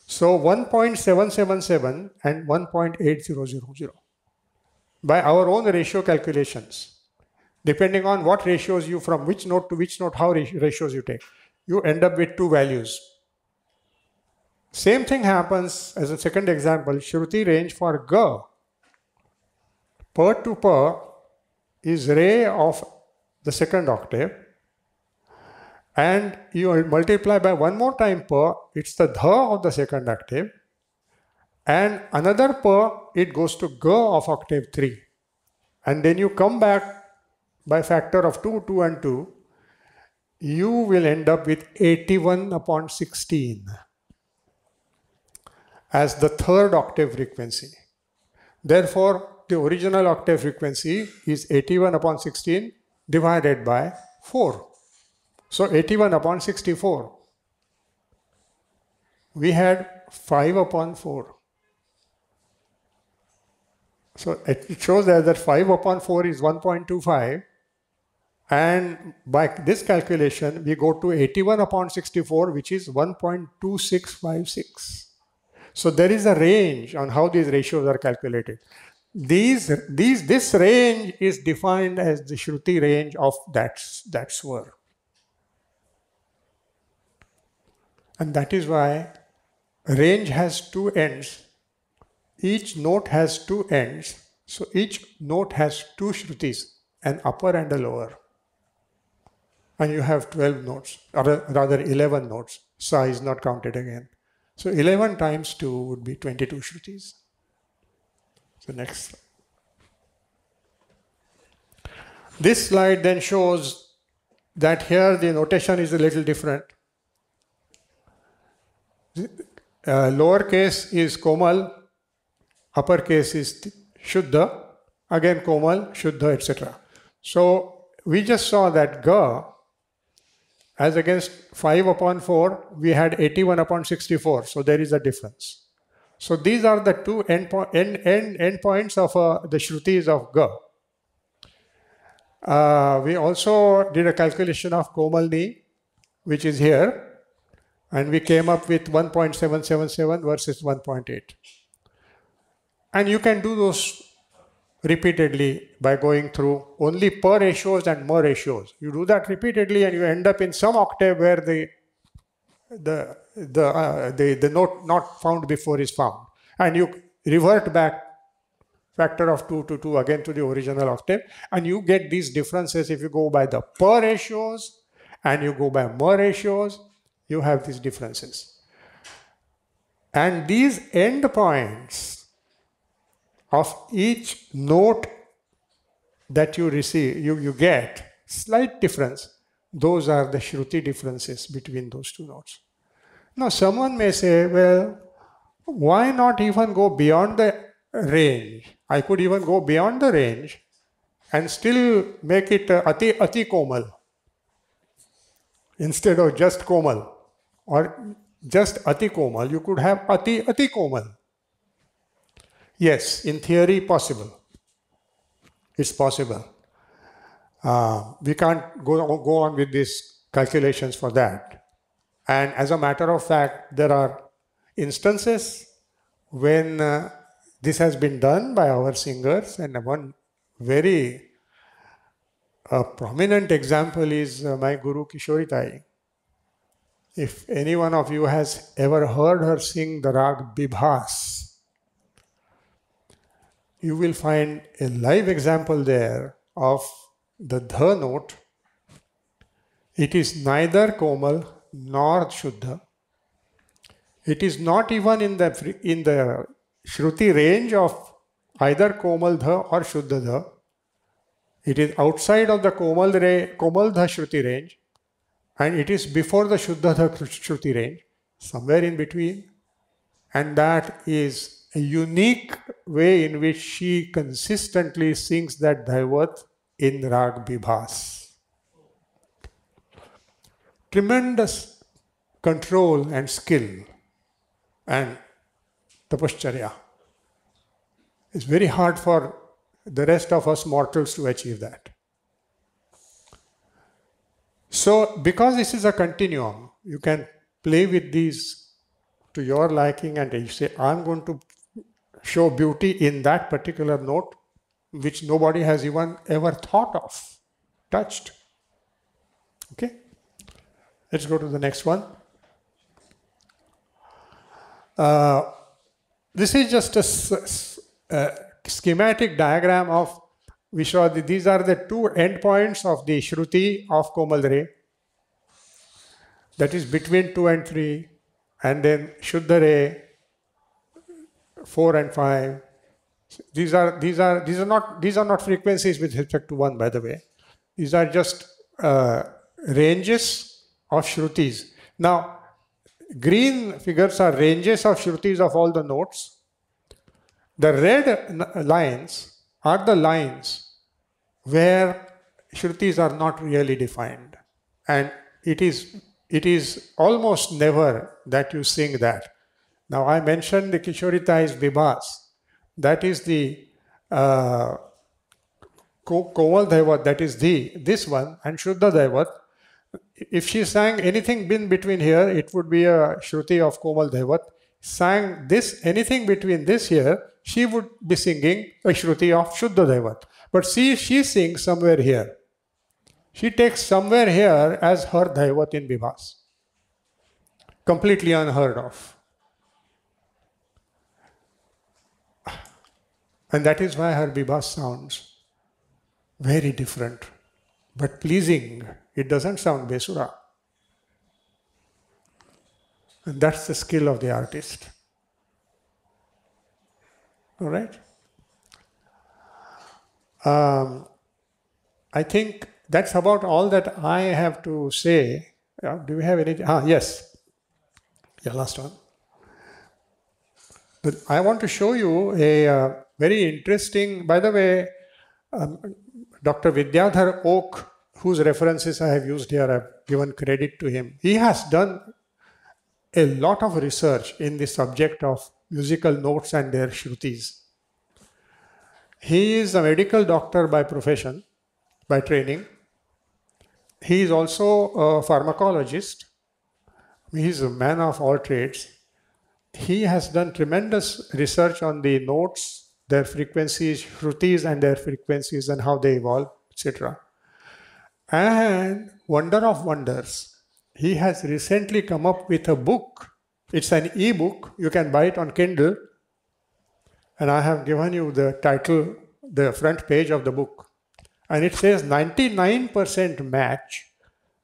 So 1.777 and 1.8000 by our own ratio calculations, depending on what ratios you from which note to which note, how ratios you take, you end up with two values. Same thing happens as a second example, Shruti range for Ga. Pa to Pa is Re of the second octave, and you multiply by one more time Pa, it's the Dha of the second octave, and another Pa, it goes to Ga of octave 3. And then you come back by factor of 2, 2 and 2, you will end up with 81 upon 16 as the third octave frequency. Therefore, the original octave frequency is 81 upon 16 divided by 4. So 81 upon 64. We had 5 upon 4. So it shows that 5 upon 4 is 1.25. And by this calculation, we go to 81 upon 64, which is 1.2656. So there is a range on how these ratios are calculated. This range is defined as the Shruti range of that swar. And that is why range has two ends. Each note has two ends. So each note has two Shrutis, an upper and a lower. And you have 12 notes, or rather 11 notes. Sa is not counted again. So 11 times 2 would be 22 Shrutis. So next slide. This slide then shows that here the notation is a little different. Lowercase is Komal, uppercase is Shuddha, again Komal, Shuddha, etc. So we just saw that Ga, as against 5 upon 4, we had 81 upon 64. So there is a difference. So these are the two endpoints of the Shrutis of Ga. We also did a calculation of Komal Ni, which is here. And we came up with 1.777 versus 1.8. And you can do those repeatedly by going through only Pa ratios and Ma ratios. You do that repeatedly and you end up in some octave where the note not found before is found. And you revert back factor of 2 to 2 again to the original octave. And you get these differences if you go by the Pa ratios and you go by Ma ratios, you have these differences. And these endpoints of each note that you receive, you get slight difference. Those are the Shruti differences between those two notes. Now someone may say, well, why not even go beyond the range? I could even go beyond the range and still make it ati komal instead of just komal, or just ati komal. You could have ati komal. Yes, in theory, possible. It's possible. We can't go on with these calculations for that. And as a matter of fact, there are instances when This has been done by our singers, and one very prominent example is my Guru Kishori Tai. If any one of you has ever heard her sing the rag Bibhas, you will find a live example there of the dha note. It is neither komal nor shuddha. It is not even in the shruti range of either komal dha or shuddha dha. It is outside of the komal dha shruti range, and it is before the shuddha dha shruti range, somewhere in between. And that is a unique way in which she consistently sings that dhaivat in rag Bibhas. Tremendous control and skill and tapascharya. It's very hard for the rest of us mortals to achieve that. So, because this is a continuum, you can play with these to your liking, and you say, I'm going to show beauty in that particular note which nobody has even ever thought of, touched. Okay? Let's go to the next one. This is just a schematic diagram of, we saw that these are the two endpoints of the Shruti of Komal Re. That is between 2 and 3, and then Shuddha Re 4 and 5. These are not frequencies with respect to 1, by the way. These are just ranges of Shrutis. Now, green figures are ranges of Shrutis of all the notes. The red lines are the lines where Shrutis are not really defined. And it is almost never that you sing that. Now, I mentioned the Kishori Tai's Bibhas. That is the Komal Dhaivat, that is this one, and Shuddha Dhaivat. If she sang anything in between here, it would be a Shruti of Komal Dhaivat. Sang this, anything between this here, she would be singing a Shruti of Shuddha Dhaivat. But see, she sings somewhere here. She takes somewhere here as her Dhaivat in Bibhas. Completely unheard of. And that is why her Bibhas sounds very different, but pleasing. It doesn't sound Besura. And that's the skill of the artist. All right? I think that's about all that I have to say. Do we have anything? Yes. Yeah, last one. But I want to show you a very interesting, by the way, Dr. Vidyadhar Oak, whose references I have used here, I've given credit to him. He has done a lot of research in the subject of musical notes and their shrutis. He is a medical doctor by profession, by training. He is also a pharmacologist. He is a man of all trades. He has done tremendous research on the notes, their frequencies, shrutis and their frequencies and how they evolve, etc. And wonder of wonders, he has recently come up with a book. It's an e-book. You can buy it on Kindle. And I have given you the title, the front page of the book. And it says 99% match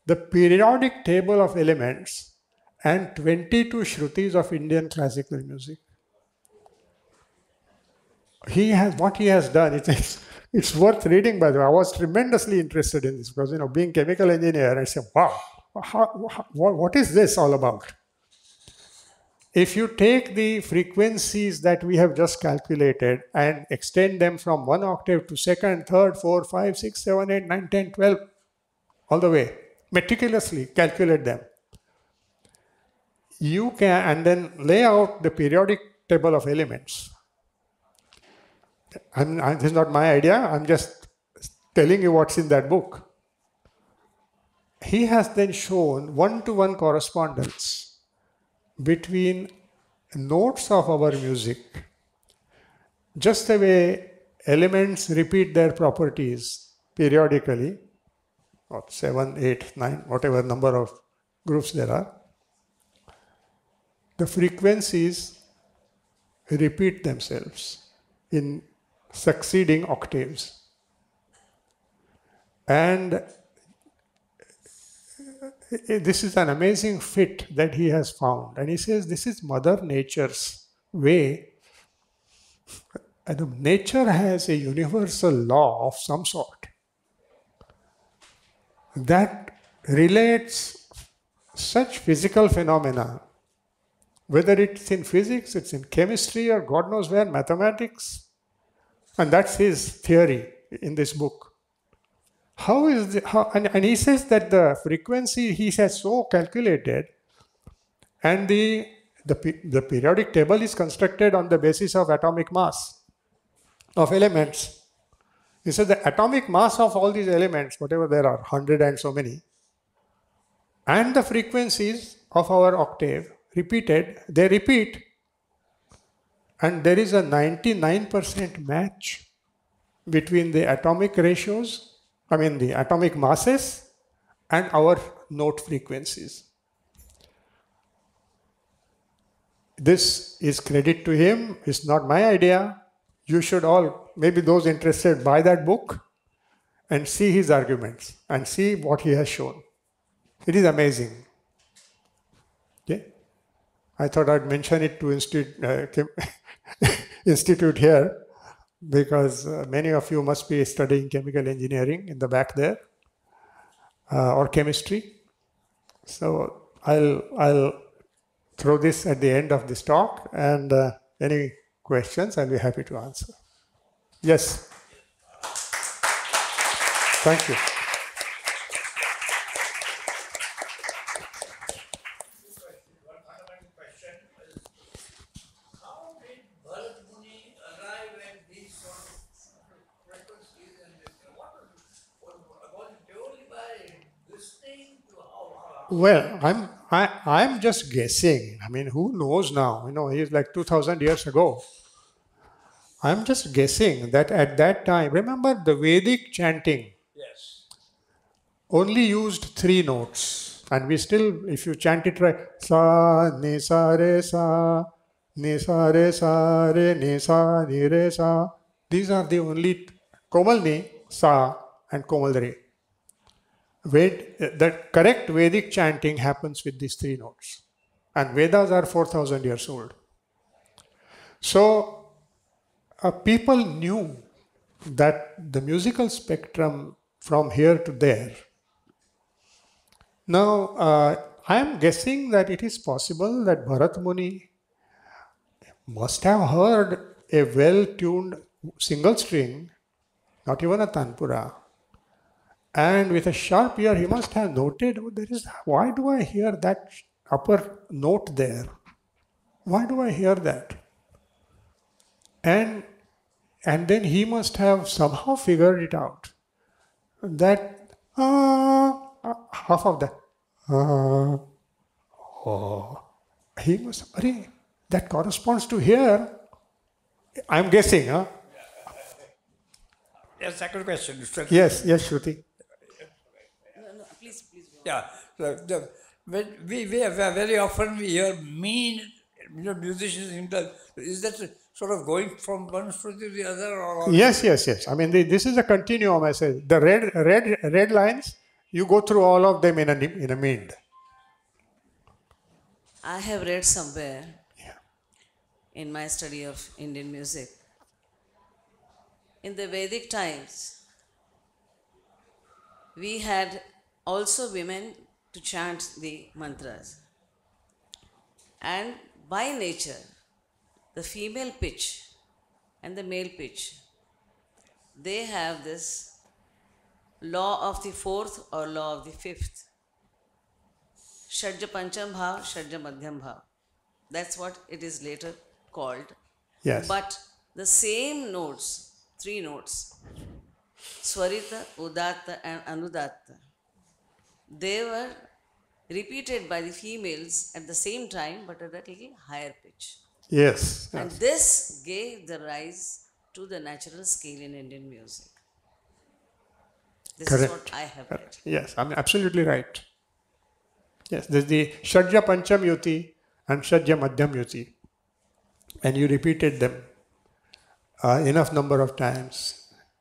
the periodic table of elements and 22 shrutis of Indian classical music. What he has done, it's worth reading, by the way. I was tremendously interested in this because, being chemical engineer, I said, wow, what is this all about? If you take the frequencies that we have just calculated and extend them from 1 octave to 2nd, 3rd, 4th, 5th, 6th, 7th, 8th, 9th, 10th, 12th, all the way, meticulously calculate them, you can, and then lay out the periodic table of elements. This is not my idea, I'm just telling you what's in that book. He has then shown one-to-one correspondence between notes of our music Just the way elements repeat their properties periodically, or 7, 8, 9, whatever number of groups there are, the frequencies repeat themselves in succeeding octaves. And this is an amazing fit that he has found. And he says this is Mother Nature's way. And nature has a universal law of some sort that relates such physical phenomena, whether it's in physics, it's in chemistry, or God knows where, mathematics. And that's his theory in this book. And he says that the frequency he has so calculated, and the periodic table is constructed on the basis of atomic mass of elements. He says the atomic mass of all these elements, whatever there are, 100 and so many, and the frequencies of our octave repeated, they repeat, and there is a 99% match between the atomic ratios, the atomic masses, and our note frequencies. This is credit to him, it's not my idea. You should all, maybe those interested, buy that book and see his arguments and see what he has shown. It is amazing. Okay? I thought I'd mention it to institute here, because many of you must be studying chemical engineering in the back there, or chemistry. So I'll throw this at the end of this talk, and any questions I'll be happy to answer. Yes. Thank you. How did Bharat Muni arrive at these sort of frequencies, and what was it purely by listening to how? Well, I'm just guessing. Who knows now? He's like 2,000 years ago. I'm just guessing that at that time, remember the Vedic chanting Yes. only used 3 notes. And we still, if you chant it right, sa, ni, sa, re, sa, ni, sa, re, sa, re, ni, sa, ni, re, sa. These are the only Komal ni, sa, and Komal re. The correct Vedic chanting happens with these 3 notes. And Vedas are 4,000 years old. So, people knew that the musical spectrum from here to there. Now, I am guessing that it is possible that Bharat Muni must have heard a well-tuned single string, not even a tanpura, and with a sharp ear he must have noted, why do I hear that upper note there? Why do I hear that? And then he must have somehow figured it out that half of that he must, that corresponds to here. I'm guessing, huh? Yes, second question. Yes, Shruti. No, please go on. Yeah. When we very often we hear mean musicians himself. Is that sort of going from one Shruti to the other? Or Yes. This is a continuum. I say the red lines. You go through all of them in a mind. I have read somewhere in my study of Indian music, in the Vedic times, we had also women to chant the mantras. And by nature, the female pitch and the male pitch, they have this law of the 4th or law of the 5th. Shadja Pancham Bhav, Shadja Madhyam Bhav. That's what it is later called. Yes. But the same notes, 3 notes, Swarita, Udatta and Anudatta, they were repeated by the females at the same time but at a little higher pitch. Yes. And this gave the rise to the natural scale in Indian music. This Correct. is what I have read. Yes, I'm absolutely right. Yes, there's the Shadja Pancham Yuti and Shadja Madhyam Yuti. And you repeated them enough number of times.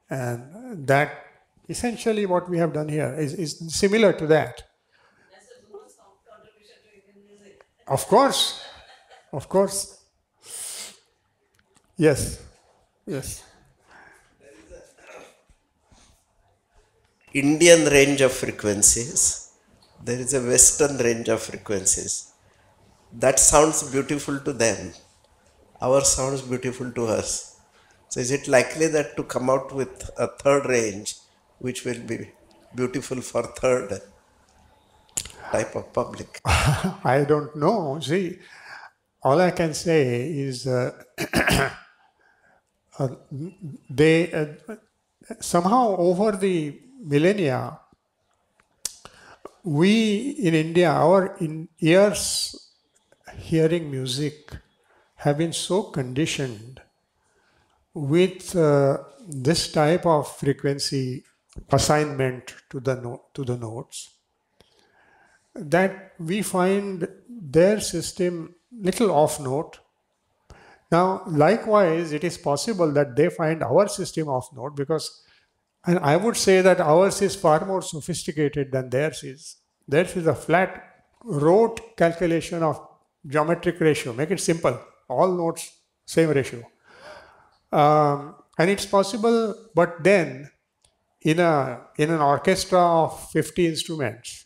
And that essentially what we have done here is similar to that. That's a Dhuma's contribution to Indian music. Of course. Of course. Yes. Yes. Indian range of frequencies, there is a Western range of frequencies. That sounds beautiful to them. Our sounds beautiful to us. So is it likely that to come out with a third range which will be beautiful for third type of public? I don't know. See, all I can say is they somehow over the millennia, we in India, our ears hearing music have been so conditioned with this type of frequency assignment to the notes that we find their system little off note. Now, likewise, it is possible that they find our system off note because, and I would say that ours is far more sophisticated than theirs is. Theirs is a flat, rote calculation of geometric ratio. Make it simple. All notes, same ratio. And it's possible, but then in an orchestra of 50 instruments,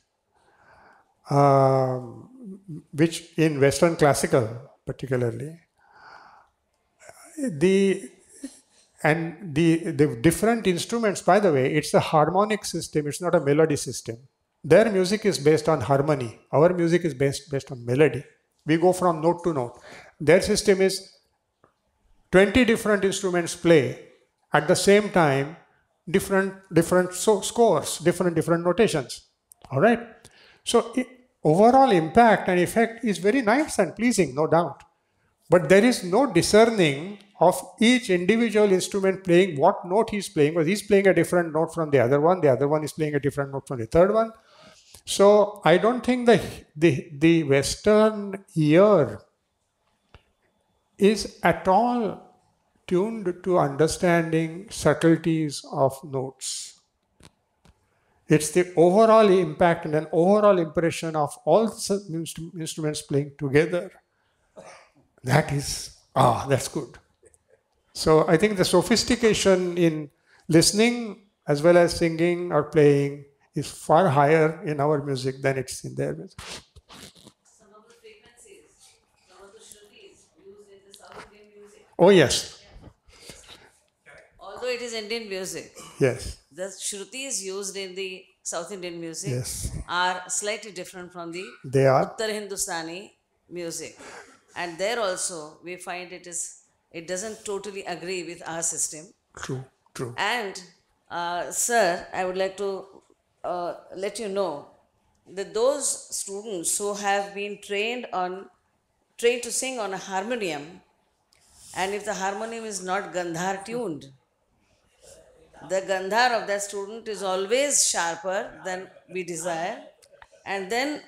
which in Western classical particularly, the different instruments, by the way, it's a harmonic system, it's not a melody system. Their music is based on harmony. Our music is based on melody. We go from note to note. Their system is 20 different instruments play at the same time, different scores, different notations. All right. So overall impact and effect is very nice and pleasing, no doubt. But there is no discerning of each individual instrument playing what note he's playing, because he's playing a different note from the other one is playing a different note from the third one. So I don't think the Western ear is at all tuned to understanding subtleties of notes. It's the overall impact and an overall impression of all instruments playing together. That is, that's good. So I think the sophistication in listening as well as singing or playing is far higher in our music than it's in their music. Some of the frequencies, some of the shrutis used in the South Indian music, Oh, yes. although it is Indian music, Yes. the shrutis used in the South Indian music Yes. are slightly different from the They are. Uttar Hindustani music. And there also we find it doesn't totally agree with our system. True. True. And sir, I would like to let you know that those students who have been trained to sing on a harmonium, and if the harmonium is not Gandhar tuned, the Gandhar of that student is always sharper than we desire. And then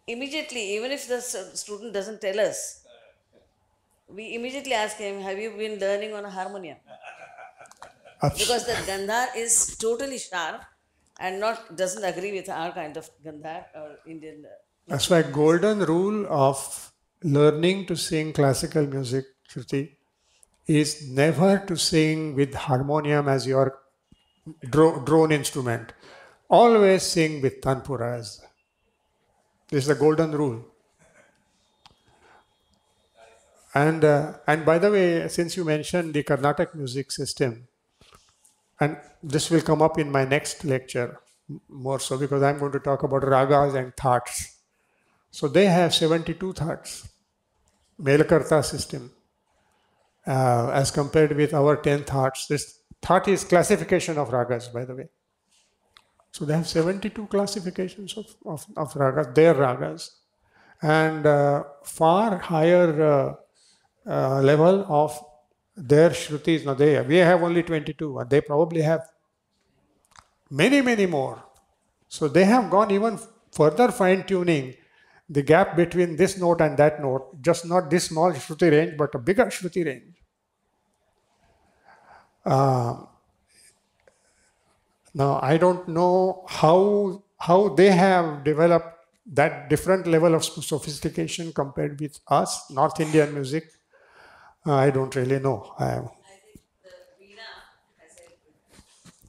immediately, even if the student doesn't tell us, we immediately ask him, have you been learning on a harmonium? Because the Gandhar is totally sharp and doesn't agree with our kind of Gandhar or Indian. That's why golden rule of learning to sing classical music, Shruti, is never to sing with harmonium as your drone instrument. Always sing with tanpuras. This is the golden rule. And by the way, since you mentioned the Carnatic music system, and this will come up in my next lecture more so because I'm going to talk about ragas and thats. So they have 72 thats, Melakarta system, as compared with our 10 thats. This that is classification of ragas, by the way. So they have 72 classifications of ragas, their ragas, and far higher level of their Shrutis, now we have only 22, and they probably have many, many more. So they have gone even further fine tuning the gap between this note and that note, just not this small Shruti range, but a bigger Shruti range. Now, I don't know how they have developed that different level of sophistication compared with us, North Indian music. I don't really know.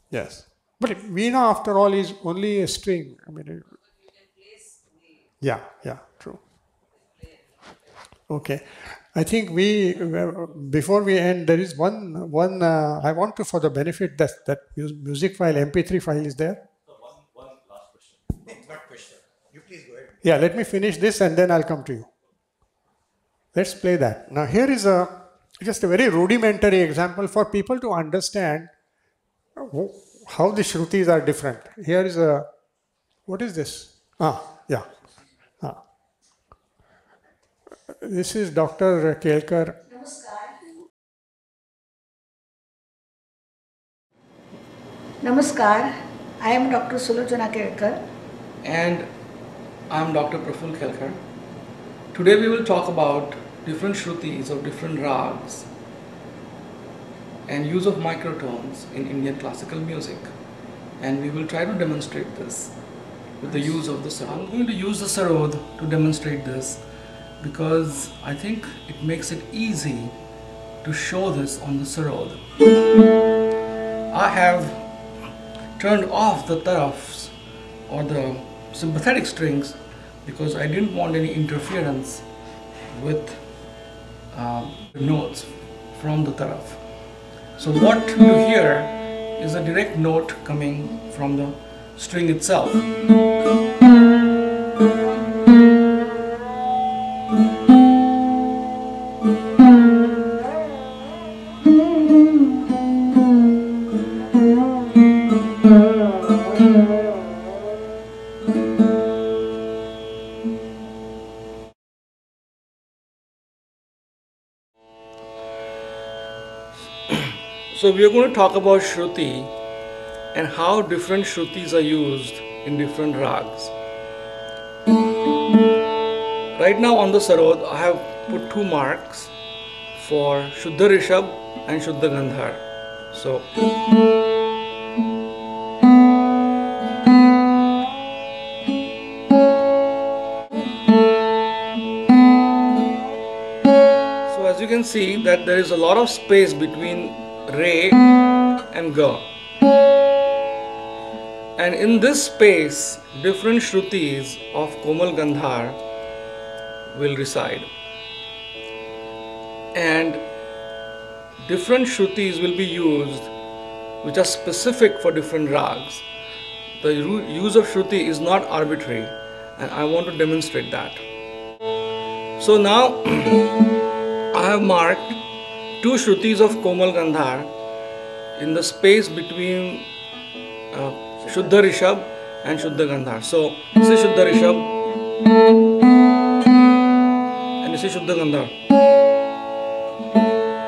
Yes. But Veena, after all, is only a string. I mean, yeah, true. Okay. I think before we end, there is one I want to, for the benefit that music file, MP3 file is there. One last question. One question. You please go ahead. Yeah, let me finish this and then I'll come to you. Let's play that. Now here is just a very rudimentary example for people to understand how the Shrutis are different. Here is what is this? Yeah. This is Dr. Kelkar. Namaskar. I am Dr. Sulojana Kelkar. And I am Dr. Praful Kelkar. Today we will talk about different Shrutis of different rags and use of microtones in Indian classical music. And we will try to demonstrate this with the use of the sarod. I'm going to use the sarod to demonstrate this because I think it makes it easy to show this on the sarod. I have turned off the tarafs or the sympathetic strings because I didn't want any interference with the notes from the taraf. So what you hear is a direct note coming from the string itself. So we are going to talk about Shruti and how different Shrutis are used in different rags. Right now on the sarod, I have put 2 marks for Shuddha Rishabh and Shuddha Gandhar. So as you can see that there is a lot of space between Re and Ga. And in this space, different Shrutis of Komal Gandhar will reside. And different Shrutis will be used which are specific for different rags. The use of Shruti is not arbitrary, and I want to demonstrate that. So now I have marked 2 Shrutis of Komal Gandhar in the space between Shuddha Rishabh and Shuddha Gandhar. So this is Shuddha Rishabh and this is Shuddha Gandhar.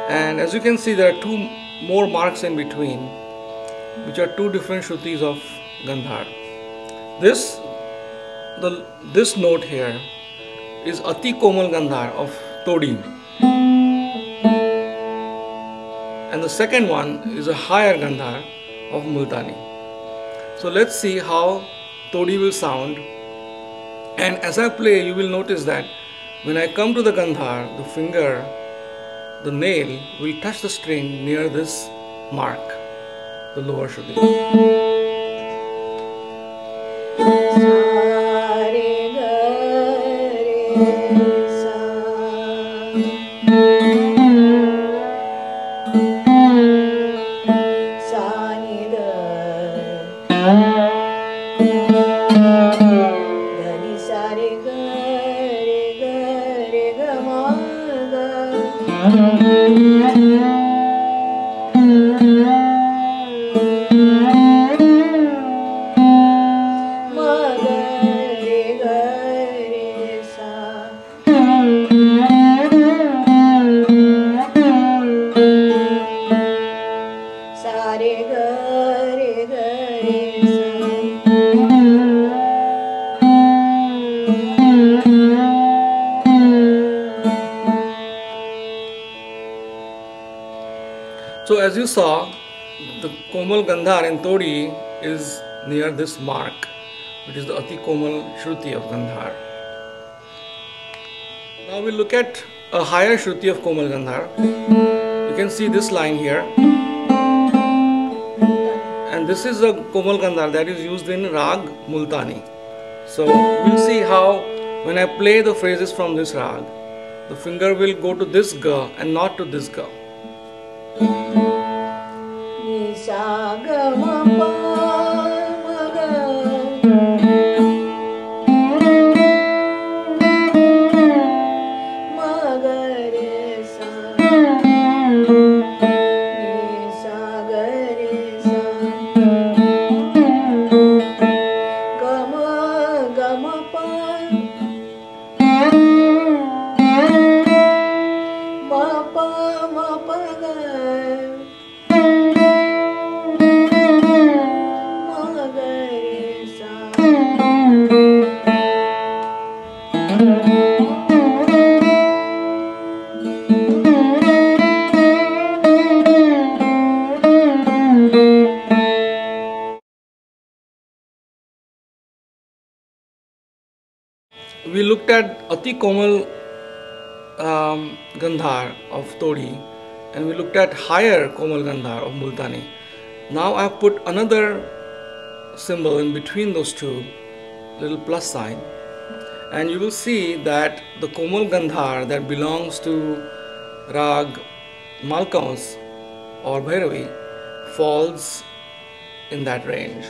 And as you can see, there are 2 more marks in between, which are 2 different Shrutis of Gandhar. This note here is Ati Komal Gandhar of Todi. And the second one is a higher Gandhar of Multani. So let's see how Todi will sound. And as I play, you will notice that when I come to the Gandhar, the finger, the nail will touch the string near this mark, the lower Shruti. So as you saw, the Komal Gandhar in Todi is near this mark, which is the Ati Komal Shruti of Gandhar. Now we look at a higher Shruti of Komal Gandhar. You can see this line here. And this is a Komal Gandhar that is used in Rag Multani. So we'll see how when I play the phrases from this Rag, the finger will go to this Ga and not to this Ga. We looked at Ati Komal Gandhar of Todi, and we looked at higher Komal Gandhar of Multani. Now I have put another symbol in between those two, little plus sign, and you will see that the Komal Gandhar that belongs to Rag Malkans or Bhairavi falls in that range.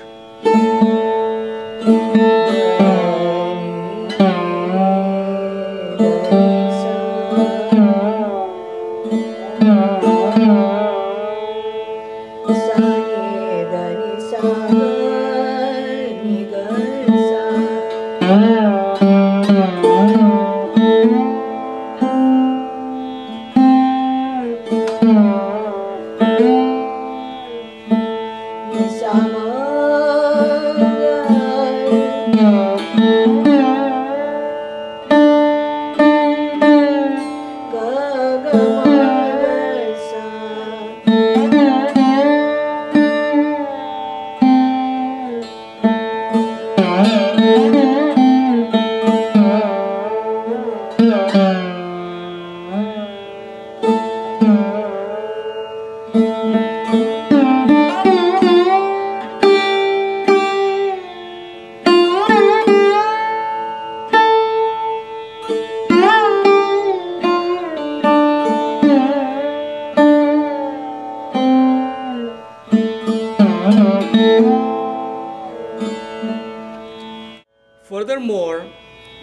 Furthermore,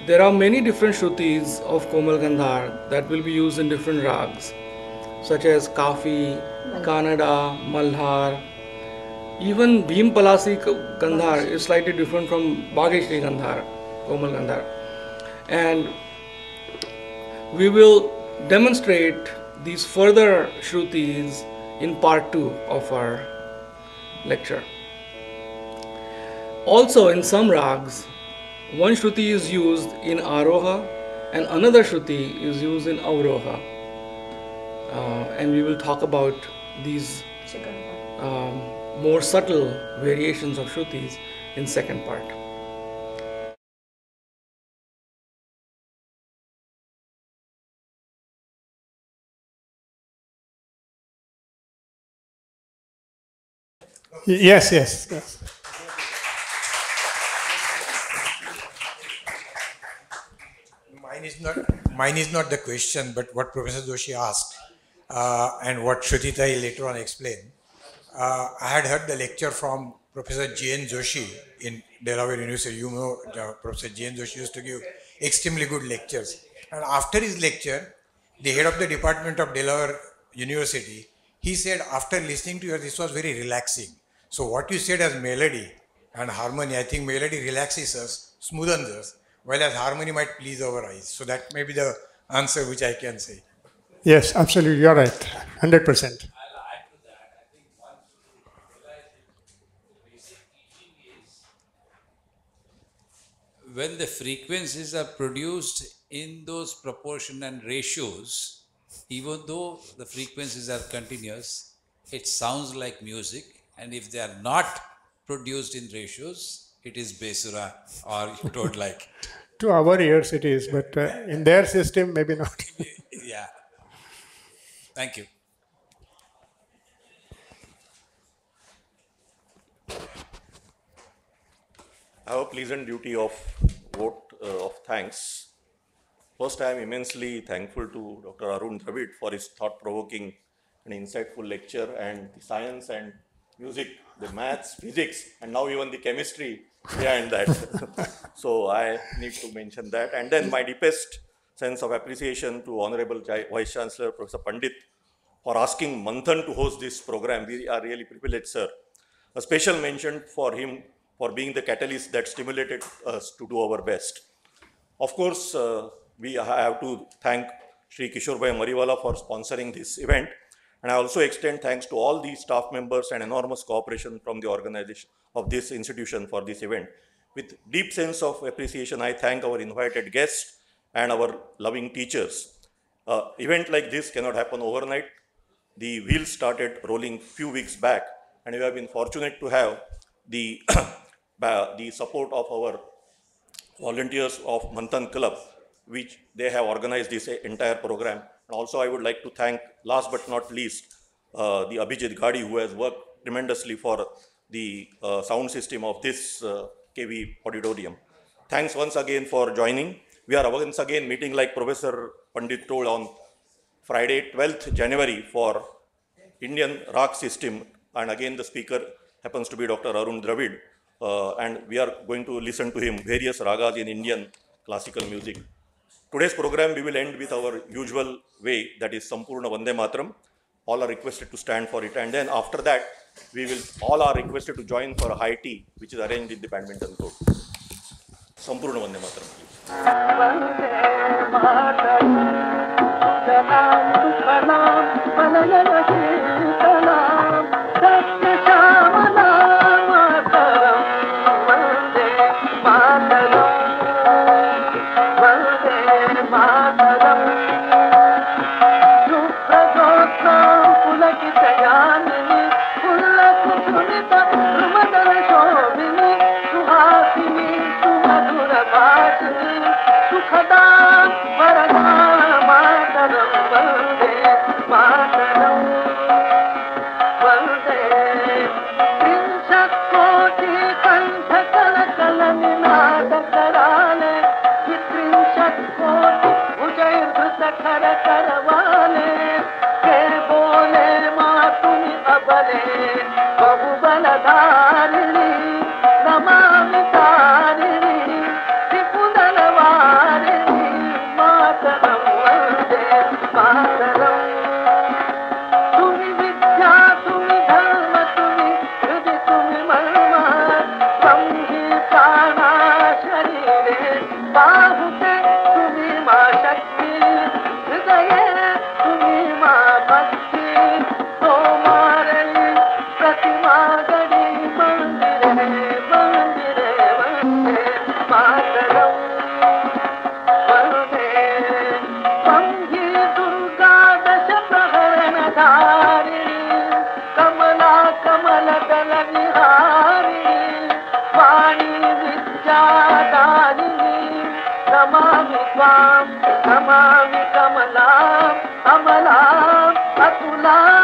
there are many different Shrutis of Komal Gandhar that will be used in different rags, such as Kafi, Kannada, Malhar. Even Bhim Palasi Gandhar is slightly different from Bhageshri Gandhar, Komal Gandhar. And we will demonstrate these further Shrutis in part 2 of our lecture. Also, in some rags, one Shruti is used in Aroha and another Shruti is used in Avroha. And we will talk about these more subtle variations of Shrutis in second part. Yes. Mine is not the question, but what Professor Joshi asked and what Shruti later on explained. I had heard the lecture from Professor J.N. Joshi in Delaware University. You know, Professor J.N. Joshi used to give extremely good lectures. And after his lecture, the head of the department of Delaware University, he said, after listening to you, this was very relaxing. So what you said as melody and harmony, I think melody relaxes us, smoothens us, whereas harmony might please our eyes. So that may be the answer which I can say. Yes, absolutely, you're right, 100%. When the frequencies are produced in those proportion and ratios, even though the frequencies are continuous, it sounds like music, and if they are not produced in ratios, it is Besura or you don't like it. To our ears it is, but in their system, maybe not. Yeah. Thank you. I have a pleasant duty of vote of thanks. First, I am immensely thankful to Dr. Arun Dravid for his thought-provoking and insightful lecture, and the science and music, the maths, physics, and now even the chemistry behind that. So I need to mention that. And then my deepest sense of appreciation to Honorable Vice Chancellor Professor Pandit for asking Manthan to host this program. We are really privileged, sir. A special mention for him for being the catalyst that stimulated us to do our best. Of course, we have to thank Shri Kishore Bhai Mariwala for sponsoring this event. And I also extend thanks to all the staff members and enormous cooperation from the organization of this institution for this event. With deep sense of appreciation, I thank our invited guests and our loving teachers. Event like this cannot happen overnight. The wheels started rolling few weeks back, and we have been fortunate to have the, the support of our volunteers of Manthan Club, which they have organized this entire program. And also I would like to thank, last but not least, the Abhijit Gadi, who has worked tremendously for the sound system of this KV auditorium. Thanks once again for joining. We are once again meeting, like Professor Pandit told, on Friday, 12th January for Indian Rag system. And again, the speaker happens to be Dr. Arun Dravid. And we are going to listen to him, various ragas in Indian classical music. Today's program, we will end with our usual way, that is Sampurna Vande Mataram. All are requested to stand for it. And then after that, all are requested to join for a high tea, which is arranged in the badminton court. Sampurna Vande Mataram, Namami Kamalam, Amalam, Atulam.